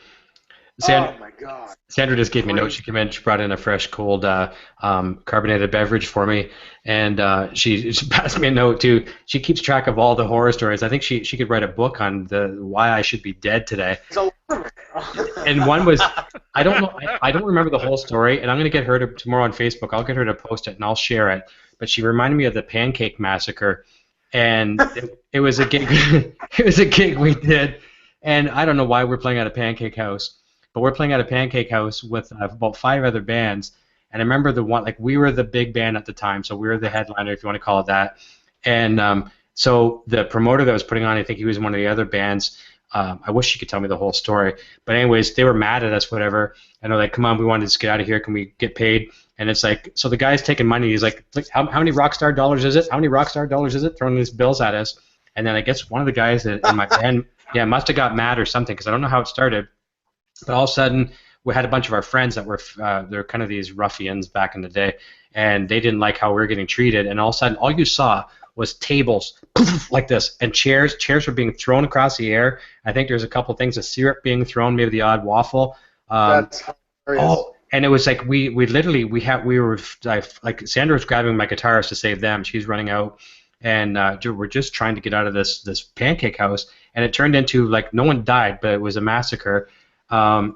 Oh my God. Sandra just gave me a note. She came in. She brought in a fresh, cold, carbonated beverage for me, and she passed me a note too. She keeps track of all the horror stories. I think she could write a book on why I should be dead today. And one was, I don't know, I don't remember the whole story, and I'm gonna get her to tomorrow on Facebook. I'll get her to post it and I'll share it. But she reminded me of the Pancake Massacre, and it was a gig. It was a gig we did, and I don't know why we're playing at a pancake house. But we're playing at a pancake house with about 5 other bands, and I remember the one, like, we were the big band at the time, so we were the headliner, if you want to call it that. And so the promoter that was putting on, I think he was in one of the other bands. I wish you could tell me the whole story. But anyways, they were mad at us, whatever, and they're like, "Come on, we wanted to just get out of here. Can we get paid?" And it's like, so the guy's taking money. He's like, how many Rockstar dollars is it? How many Rockstar dollars is it? Throwing these bills at us. And then I guess one of the guys in my band, must have got mad or something, because I don't know how it started. But all of a sudden, we had a bunch of our friends that were they're kind of these ruffians back in the day, and they didn't like how we were getting treated. And all of a sudden, all you saw was tables like this, and chairs. Chairs were being thrown across the air. I think there's a couple things of syrup being thrown, maybe the odd waffle. That's hilarious. And it was like we were like, Sandra was grabbing my guitarist to save them. She's running out, and we're just trying to get out of this pancake house, and it turned into like no one died, but it was a massacre. And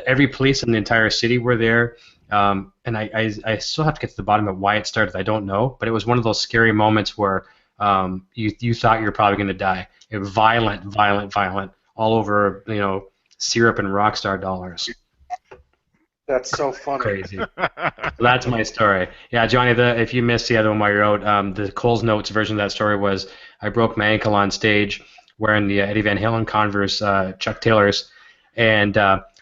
every police in the entire city were there. And I still have to get to the bottom of why it started. I don't know, but it was one of those scary moments where you thought you were probably going to die. It was violent, all over, syrup and Rockstar dollars. That's so funny. Crazy. So that's my story. Yeah, Johnny, if you missed the other one while you're out, the Cole's Notes version of that story was I broke my ankle on stage wearing the Eddie Van Halen Converse Chuck Taylors, and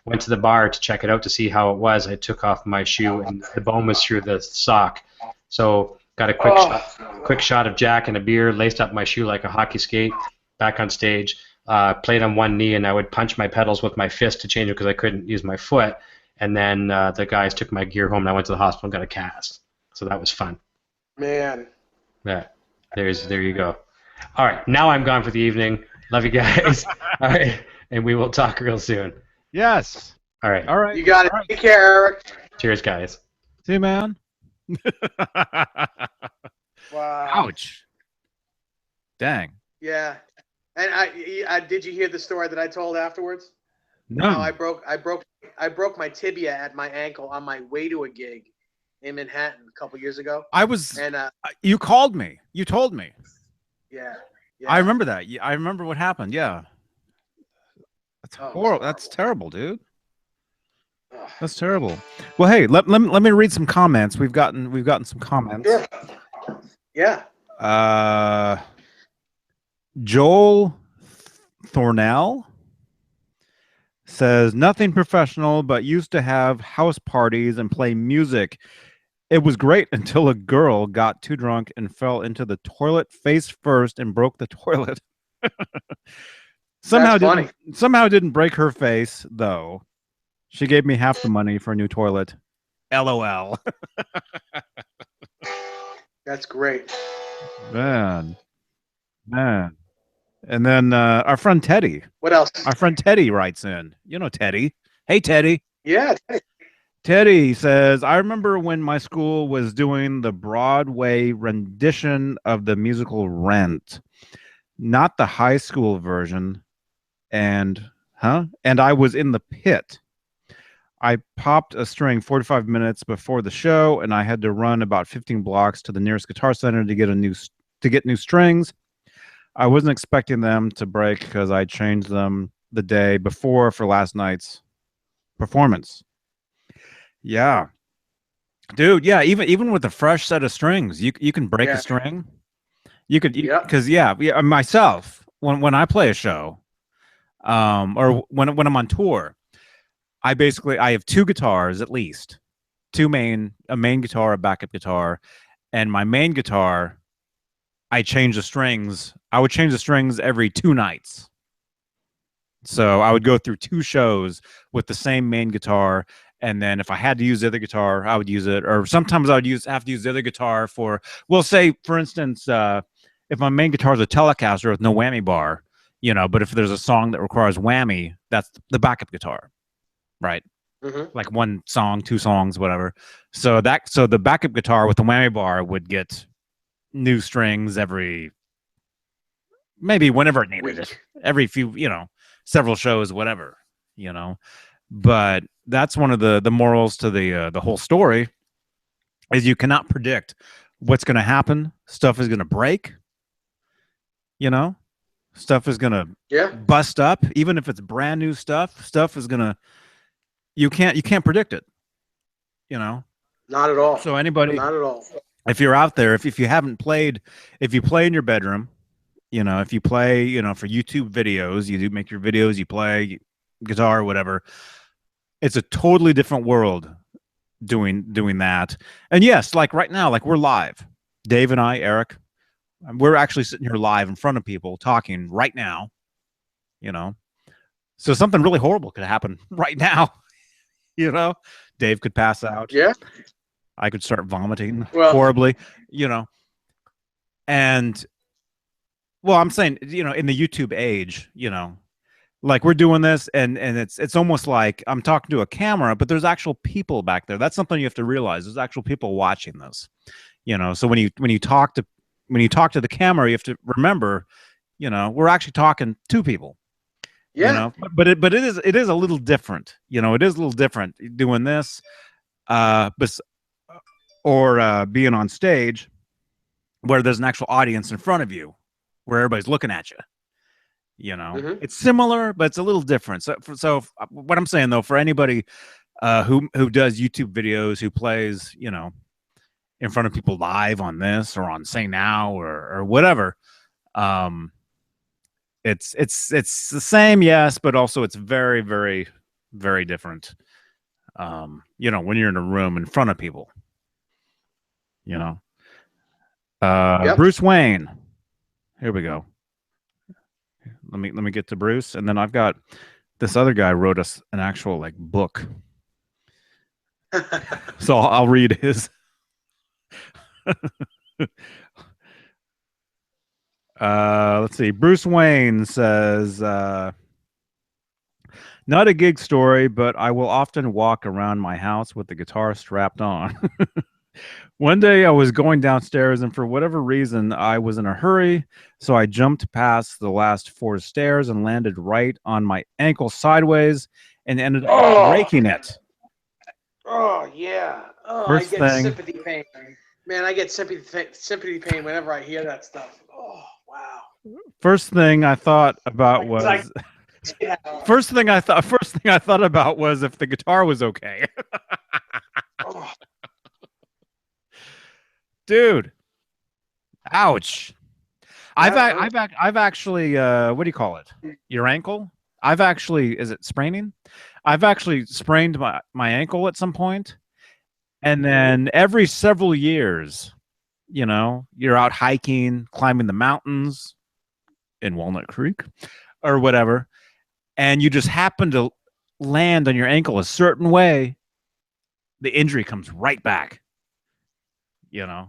went to the bar to check it out to see how it was. I took off my shoe, and the bone was through the sock. So got a quick shot of Jack and a beer, laced up my shoe like a hockey skate, back on stage, played on one knee, and I would punch my pedals with my fist to change it because I couldn't use my foot. And then the guys took my gear home, and I went to the hospital and got a cast. So that was fun. Man. Yeah, there you go. All right, now I'm gone for the evening. Love you guys. All right, and we will talk real soon. Yes. All right. All right. You got it. Right. Take care, Eric. Cheers, guys. See you, man. Wow. Ouch. Dang. Yeah. And I did you hear the story that I told afterwards? No. No, I broke my tibia at my ankle on my way to a gig in Manhattan a couple years ago. And you called me. You told me. Yeah. I remember that. I remember what happened. Yeah. That's horrible. That's terrible, dude. That's terrible. Well, hey, let me read some comments. We've gotten some comments. Sure. Yeah. Joel Thornell says nothing professional, but used to have house parties and play music. It was great until a girl got too drunk and fell into the toilet face first and broke the toilet. Somehow didn't break her face though. She gave me half the money for a new toilet. LOL. That's great. Man. And then our friend Teddy. What else? Our friend Teddy writes in. You know Teddy. Hey, Teddy. Yeah. Teddy says, I remember when my school was doing the Broadway rendition of the musical Rent, not the high school version. And I was in the pit. I popped a string 45 minutes before the show, and I had to run about 15 blocks to the nearest guitar center to get new strings. I wasn't expecting them to break because I changed them the day before for last night's performance. Yeah, dude. Yeah, even with a fresh set of strings, you can break a string. You could, because myself when I play a show, or when I'm on tour, I have two guitars at least, a main guitar, a backup guitar, and my main guitar, I change the strings. I would change the strings every 2 nights. So I would go through 2 shows with the same main guitar, and then if I had to use the other guitar, I would use it. Or sometimes I would have to use the other guitar for, well, say for instance, if my main guitar is a Telecaster with no whammy bar, but if there's a song that requires whammy, that's the backup guitar, right? Mm-hmm. Like 1 song, 2 songs, whatever. So the backup guitar with the whammy bar would get new strings maybe whenever it needed it, every few, several shows, whatever, but that's one of the morals to the whole story is you cannot predict what's going to happen. Stuff is going to break, stuff is going to bust up. Even if it's brand new stuff is going to, you can't predict it, Not at all. So anybody, not at all. If you're out there, if you haven't played, if you play in your bedroom, if you play, for YouTube videos, you do make your videos, you play guitar or whatever, it's a totally different world doing that. And yes, like right now, like we're live. Dave and I, Eric, we're actually sitting here live in front of people talking right now, So something really horrible could happen right now, Dave could pass out. Yeah. I could start vomiting horribly, and well, I'm saying, in the YouTube age, like we're doing this and it's almost like I'm talking to a camera, but there's actual people back there. That's something you have to realize. There's actual people watching this, so when you talk to when you talk to the camera, you have to remember, we're actually talking to people. Yeah. But it is a little different. It is a little different doing this, or being on stage where there's an actual audience in front of you, where everybody's looking at you. It's similar, but it's a little different. So what I'm saying though, for anybody who does YouTube videos, who plays, in front of people live on this or on Say Now or whatever, it's the same, yes, but also it's very, very, very different. When you're in a room in front of people, Yep. Bruce Wayne. Here we go. Let me get to Bruce, and then I've got this other guy wrote us an actual book. So I'll read his. Let's see. Bruce Wayne says, not a gig story, but I will often walk around my house with the guitar strapped on. One day I was going downstairs, and for whatever reason, I was in a hurry, so I jumped past the last 4 stairs and landed right on my ankle sideways and ended up breaking it. Oh, yeah. Oh, First I get thing, sympathy pain. Man, I get sympathy pain whenever I hear that stuff. Oh, wow. First thing I thought about was first thing I thought about was if the guitar was okay. Oh. Dude, ouch. I've actually what do you call it? Your ankle? Is it spraining? I've actually sprained my ankle at some point. And then every several years, you're out hiking, climbing the mountains in Walnut Creek or whatever, and you just happen to land on your ankle a certain way, the injury comes right back. Yeah.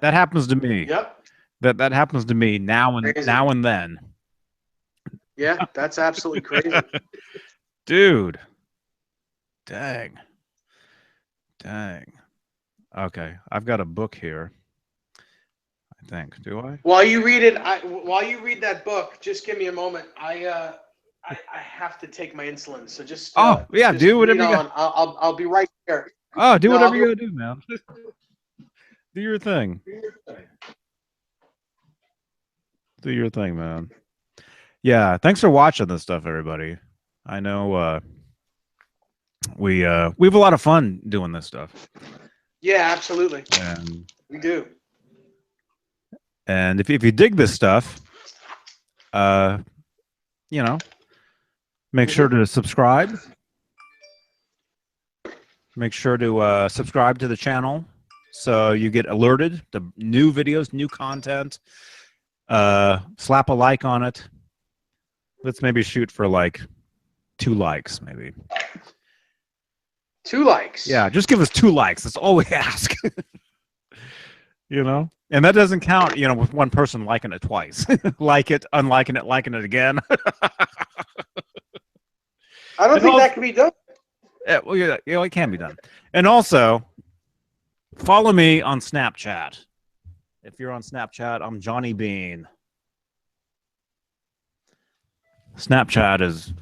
That happens to me. Yep. That happens to me now and then. Yeah, that's absolutely crazy. Dude. Dang. Okay, I've got a book here. I think. Do I? While you read that book, just give me a moment. I have to take my insulin, so just just do whatever you on. got. I'll be right here. Do whatever you gotta do, man. Do your thing. Do your thing, man. Yeah, thanks for watching this stuff, everybody. I know we have a lot of fun doing this stuff. Yeah, absolutely. And we do. And if you dig this stuff, make sure to subscribe. Make sure to subscribe to the channel so you get alerted to new videos, new content. Slap a like on it. Let's maybe shoot for 2 likes, maybe. 2 likes. Yeah, just give us 2 likes. That's all we ask. And that doesn't count, with one person liking it twice. Like it, unliking it, liking it again. I don't think that can be done. Yeah, well, it can be done. And also, follow me on Snapchat. If you're on Snapchat, I'm Johnny Bean. Snapchat is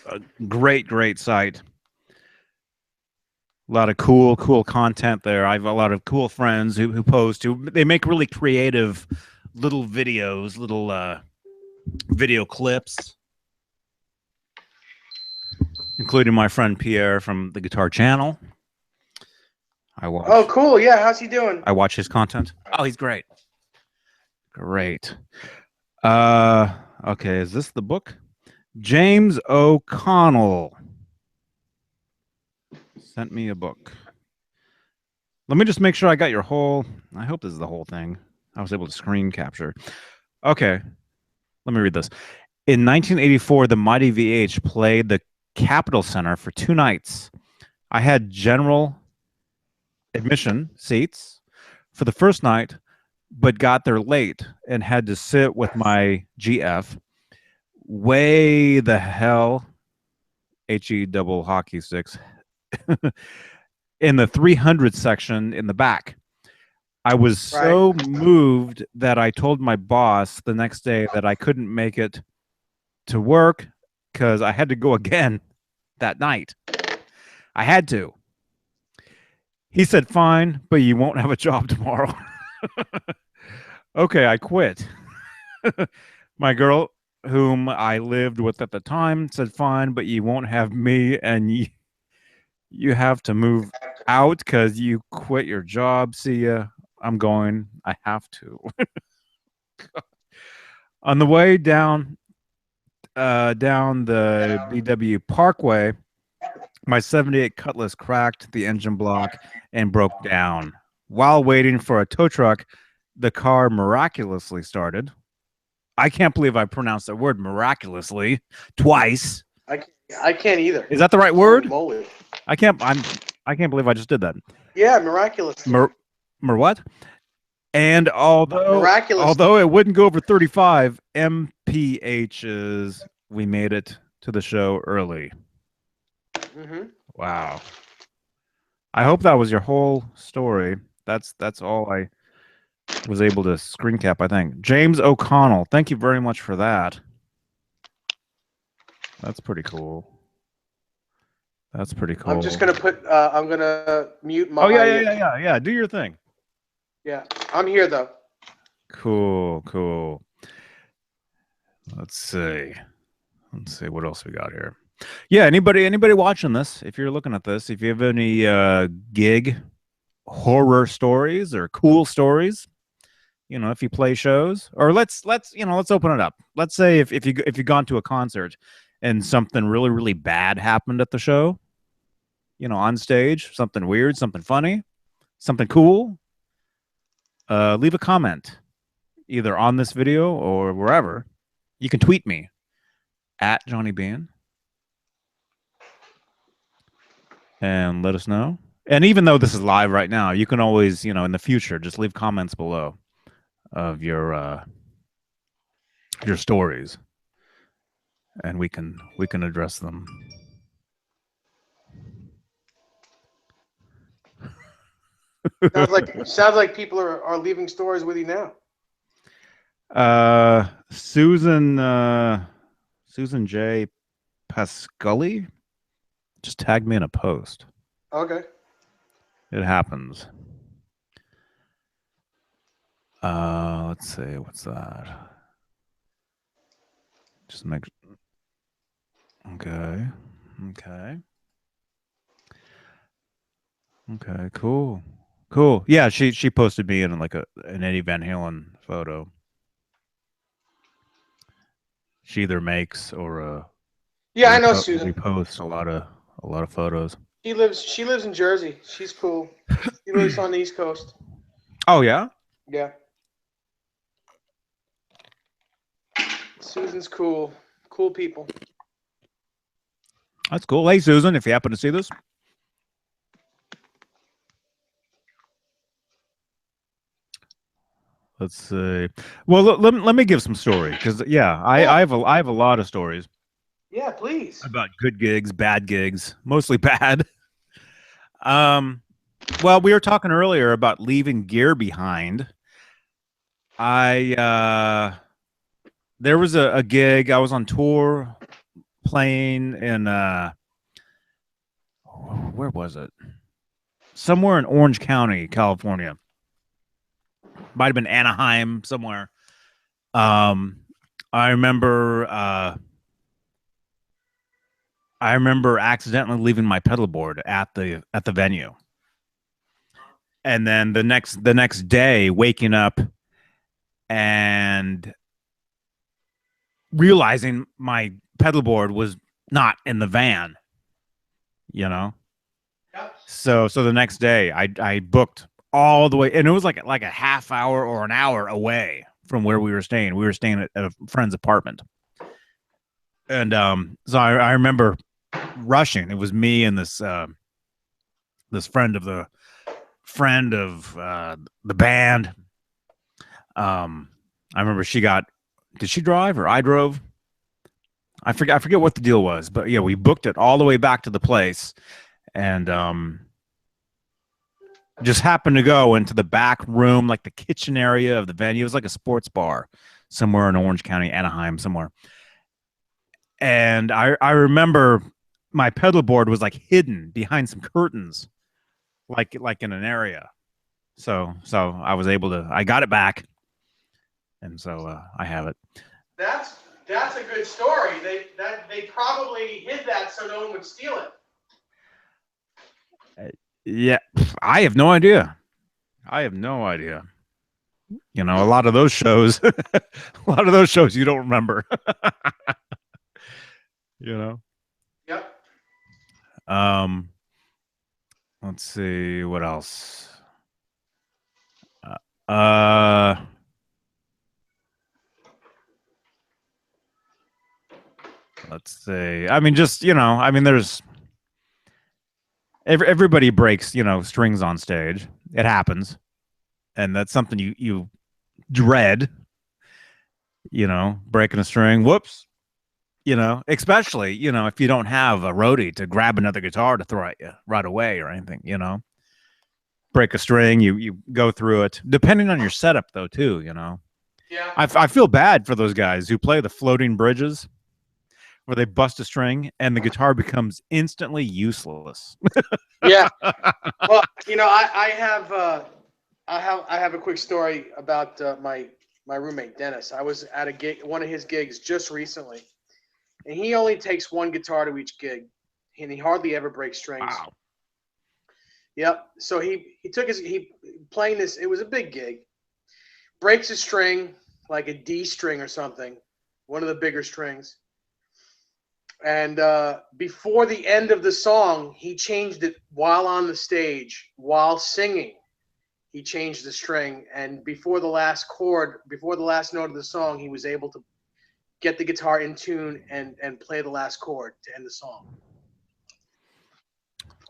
a great, great site. A lot of cool content there. I have a lot of cool friends who post. They make really creative little videos, little video clips, including my friend Pierre from the Guitar Channel. Oh, cool. Yeah, how's he doing? I watch his content. Oh, he's great. Great. Okay, is this the book? James O'Connell sent me a book. Let me just make sure I got your whole... I hope this is the whole thing. I was able to screen capture. Okay, let me read this. In 1984, the mighty EVH played the Capitol Center for 2 nights. I had general admission seats for the first night, but got there late and had to sit with my GF way the hell, HE double hockey sticks, in the 300 section in the back. I was so moved that I told my boss the next day that I couldn't make it to work because I had to go again that night. I had to. He said, fine, but you won't have a job tomorrow. Okay, I quit. My girl, whom I lived with at the time, said, fine, but you won't have me, and you have to move out because you quit your job. See ya. I'm going. I have to. On the way down the BW Parkway, my 78 Cutlass cracked the engine block and broke down. While waiting for a tow truck, the car miraculously started. I can't believe I pronounced that word miraculously twice. I can't either. Is that the right word? Holy moly. I can't believe I just did that. Yeah, miraculously. What? And although it wouldn't go over 35 MPHs, we made it to the show early. Mm-hmm. Wow. I hope that was your whole story. That's all I was able to screen cap, I think. James O'Connell, thank you very much for that. That's pretty cool. That's pretty cool. I'm just gonna I'm gonna mute my. Oh yeah. Do your thing. Yeah, I'm here though. Cool. Let's see what else we got here. Yeah, anybody watching this, if you're looking at this, if you have any gig horror stories or cool stories, if you play shows, or let's open it up. Let's say if you've gone to a concert and something really, really bad happened at the show, on stage, something weird, something funny, something cool, leave a comment either on this video or wherever. You can tweet me at Johnny Bean and let us know. And even though this is live right now, you can always, in the future, just leave comments below of your stories, and we can address them. Sounds like people are leaving stories with you now. Susan J. Pasculli just tagged me in a post. Okay. It happens. Let's see, what's that? Just make. Okay. Cool. Yeah, she posted me in like an Eddie Van Halen photo. She either makes or I know Susan. Reposts a lot of photos. She lives in Jersey. She's cool. She lives on the East Coast. Oh yeah? Yeah. Susan's cool. Cool people. That's cool. Hey Susan, if you happen to see this. Let's see. Well, let me give some story because I have a lot of stories. Yeah, please. About good gigs, bad gigs, mostly bad. Well, we were talking earlier about leaving gear behind. There was a gig. I was on tour playing in where was it? Somewhere in Orange County, California. Might have been Anaheim somewhere. I remember accidentally leaving my pedal board at the venue. And then the next day waking up and realizing my pedal board was not in the van. Yep. So the next day I booked all the way, and it was like a half hour or an hour away from where we were staying. We were staying at a friend's apartment. And so I remember rushing. It was me and this friend of the band. I remember did she drive or I drove? I forget what the deal was, but yeah, we booked it all the way back to the place. And just happened to go into the back room, like the kitchen area of the venue. It was like a sports bar somewhere in Orange County, Anaheim, somewhere. And I remember my pedal board was like hidden behind some curtains, like in an area. So I was able to, I got it back, and so I have it. That's a good story. They probably hid that so no one would steal it. Yeah, I have no idea. You know, a lot of those shows, you don't remember. You know. Yep. Let's see what else. Let's see. I mean, just, you know, I mean, there's everybody breaks, you know, strings on stage. It happens, and that's something you dread. You know, breaking a string. Whoops. You know, especially, you know, if you don't have a roadie to grab another guitar to throw at you right away or anything, you know. Break a string, you go through it. Depending on your setup, though, too, you know. Yeah. I feel bad for those guys who play the floating bridges where they bust a string and the guitar becomes instantly useless. Yeah. Well, you know, I have a quick story about my roommate Dennis. I was at a gig, one of his gigs just recently, and he only takes one guitar to each gig, and he hardly ever breaks strings. Wow. Yep. So he playing this. It was a big gig. Breaks a string, like a D string or something, one of the bigger strings. And before the end of the song, he changed it while on the stage, while singing. He changed the string, and before the last chord, before the last note of the song, he was able to get the guitar in tune and play the last chord to end the song.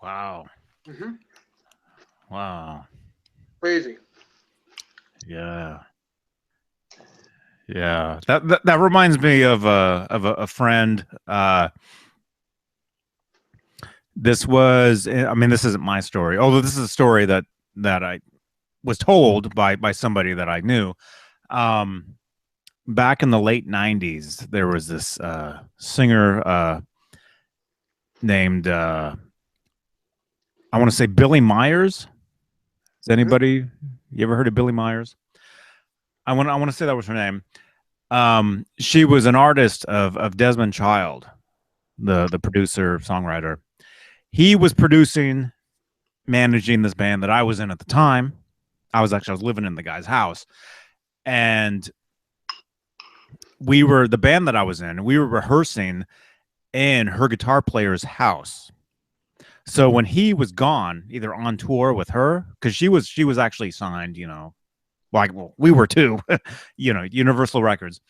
Wow. Mm-hmm. Wow. Crazy. Yeah. Yeah. That reminds me of a friend. This was, I mean, this isn't my story, although this is a story that I was told by somebody that I knew. Back in the late 90s, there was this singer named I want to say Billy Myers. Is anybody, you ever heard of Billy Myers? I want to say that was her name. She was an artist of Desmond Child, the producer, songwriter. He was producing, managing this band that I was in at the time. I was living in the guy's house, and the band that I was in, we were rehearsing in her guitar player's house. So when he was gone, either on tour with her, because she was actually signed, you know, like, well, we were too, you know, Universal Records.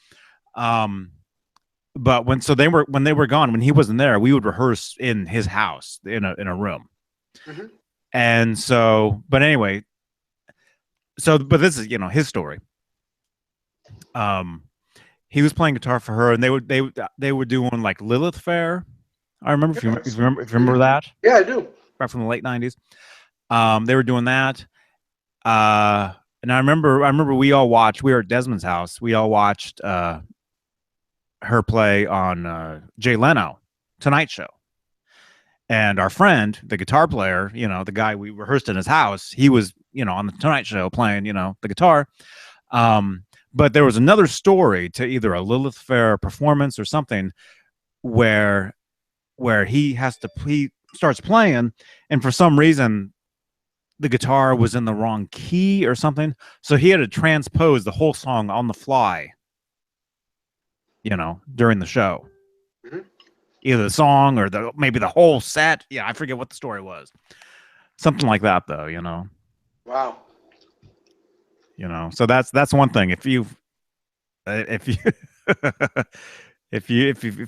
But when they were gone, when he wasn't there, we would rehearse in his house in a room. Mm-hmm. And so, but anyway, but this is, you know, his story. He was playing guitar for her, and they were doing like Lilith Fair. I remember, if you remember that. Yeah, I do. Right from the late 90s. They were doing that. And I remember we were at Desmond's house. We all watched her play on Jay Leno Tonight Show. And our friend, the guitar player, you know, the guy we rehearsed in his house, he was, you know, on the Tonight Show playing, you know, the guitar. But there was another story to either a Lilith Fair performance or something where he starts playing, and for some reason the guitar was in the wrong key or something, so he had to transpose the whole song on the fly, you know, during the show. Mm-hmm. Either the song or maybe the whole set. Yeah, I forget what the story was. Something like that, though, you know. Wow. You know, so that's one thing. If you if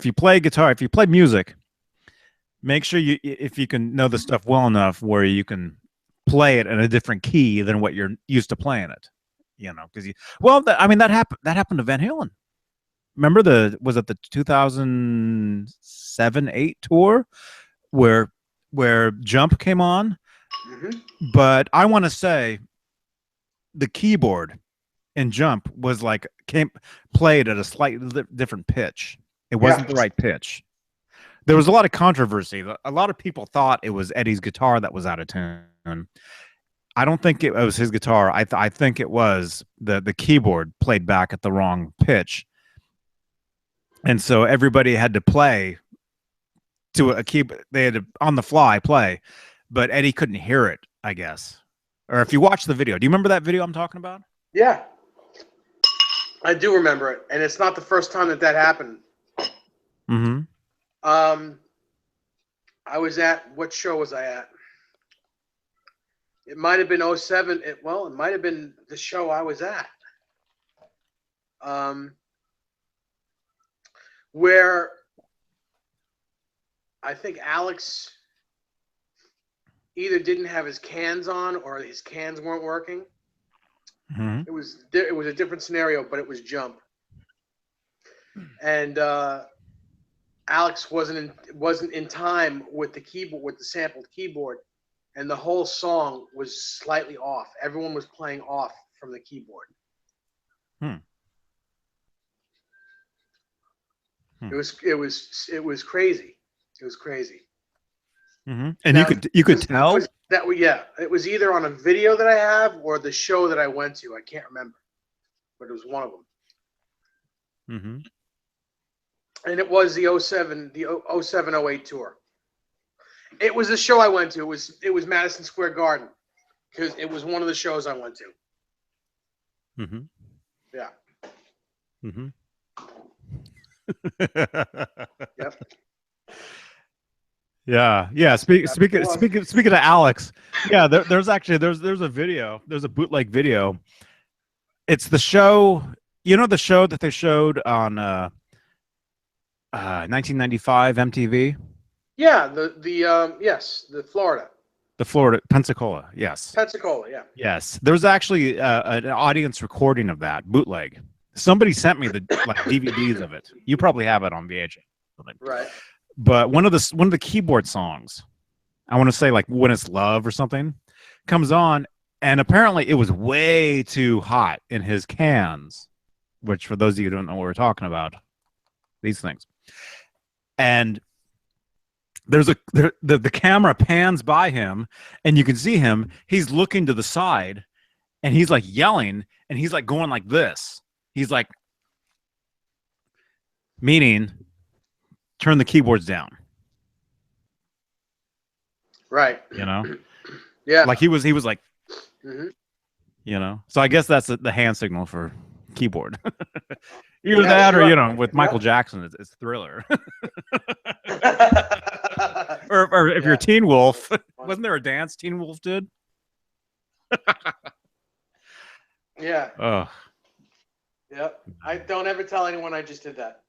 you play guitar, if you play music, make sure if you can know the stuff well enough where you can play it in a different key than what you're used to playing it, you know, because that happened to Van Halen. Remember was it the 2007-8 tour where Jump came on? But I want to say the keyboard in Jump was like played at a slightly different pitch. It wasn't the right pitch. There was a lot of controversy. A lot of people thought it was Eddie's guitar that was out of tune. I don't think it was his guitar. I think it was the keyboard played back at the wrong pitch. And so everybody had to play to a keyboard. They had to on the fly play, but Eddie couldn't hear it, I guess. Or if you watch the video, do you remember that video I'm talking about? Yeah, I do remember it, and it's not the first time that happened. Mm-hmm. I was at, what show was I at? It might have been 07. It might have been the show I was at. Where I think Alex either didn't have his cans on or his cans weren't working. Mm-hmm. It was a different scenario, but it was Jump. And Alex wasn't in time with the keyboard, with the sampled keyboard, and the whole song was slightly off. Everyone was playing off from the keyboard. It was crazy. It was crazy. Mm-hmm. And now, you could tell it was either on a video that I have or the show that I went to. I can't remember, but it was one of them. Mm-hmm. And it was the 07-08 tour. It was the show I went to. It was Madison Square Garden, because it was one of the shows I went to. Mm-hmm. Yeah. Mm-hmm. Yep. Yeah. Speaking of Alex, yeah, there's a video. There's a bootleg video. It's the show. You know the show that they showed on 1995 MTV. Yeah, the Florida. The Florida Pensacola, yes. Pensacola, yeah. Yes, there's actually an audience recording of that bootleg. Somebody sent me the DVDs of it. You probably have it on VHS. Right. But one of the keyboard songs, I want to say like "When It's Love" or something, comes on, and apparently it was way too hot in his cans. Which, for those of you who don't know what we're talking about, these things. And there's the camera pans by him, and you can see him. He's looking to the side, and he's like yelling, and he's like going like this. He's like, meaning, turn the keyboards down. Right. You know. Yeah. Like he was like, mm-hmm. You know. So I guess that's the hand signal for keyboard. Either that or, you know, with Michael Jackson, it's Thriller. or if you're Teen Wolf, wasn't there a dance Teen Wolf did? Yeah. Oh. Yep. I don't ever tell anyone I just did that.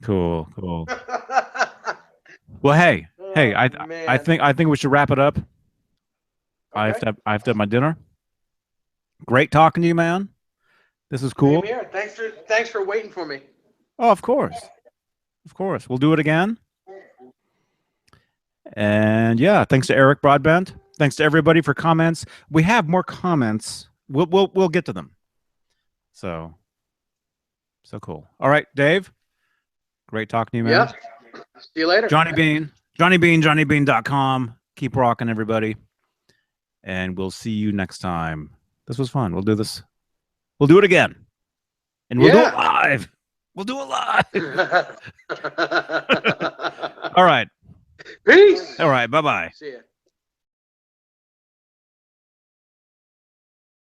Cool. Well, hey, I think we should wrap it up. Okay. I have to have my dinner. Great talking to you, man. This is cool. Same here. Thanks for waiting for me. Oh, of course. We'll do it again. And yeah, thanks to Eric Broadbent. Thanks to everybody for comments. We have more comments. We'll get to them. So cool. All right, Dave. Great talking to you, man. Yeah. See you later. Johnny Bean. JohnnyBean.com. Keep rocking, everybody. And we'll see you next time. This was fun. We'll do this. We'll do it again. And we'll do it live. We'll do it live. All right. Peace. All right. Bye-bye. See ya.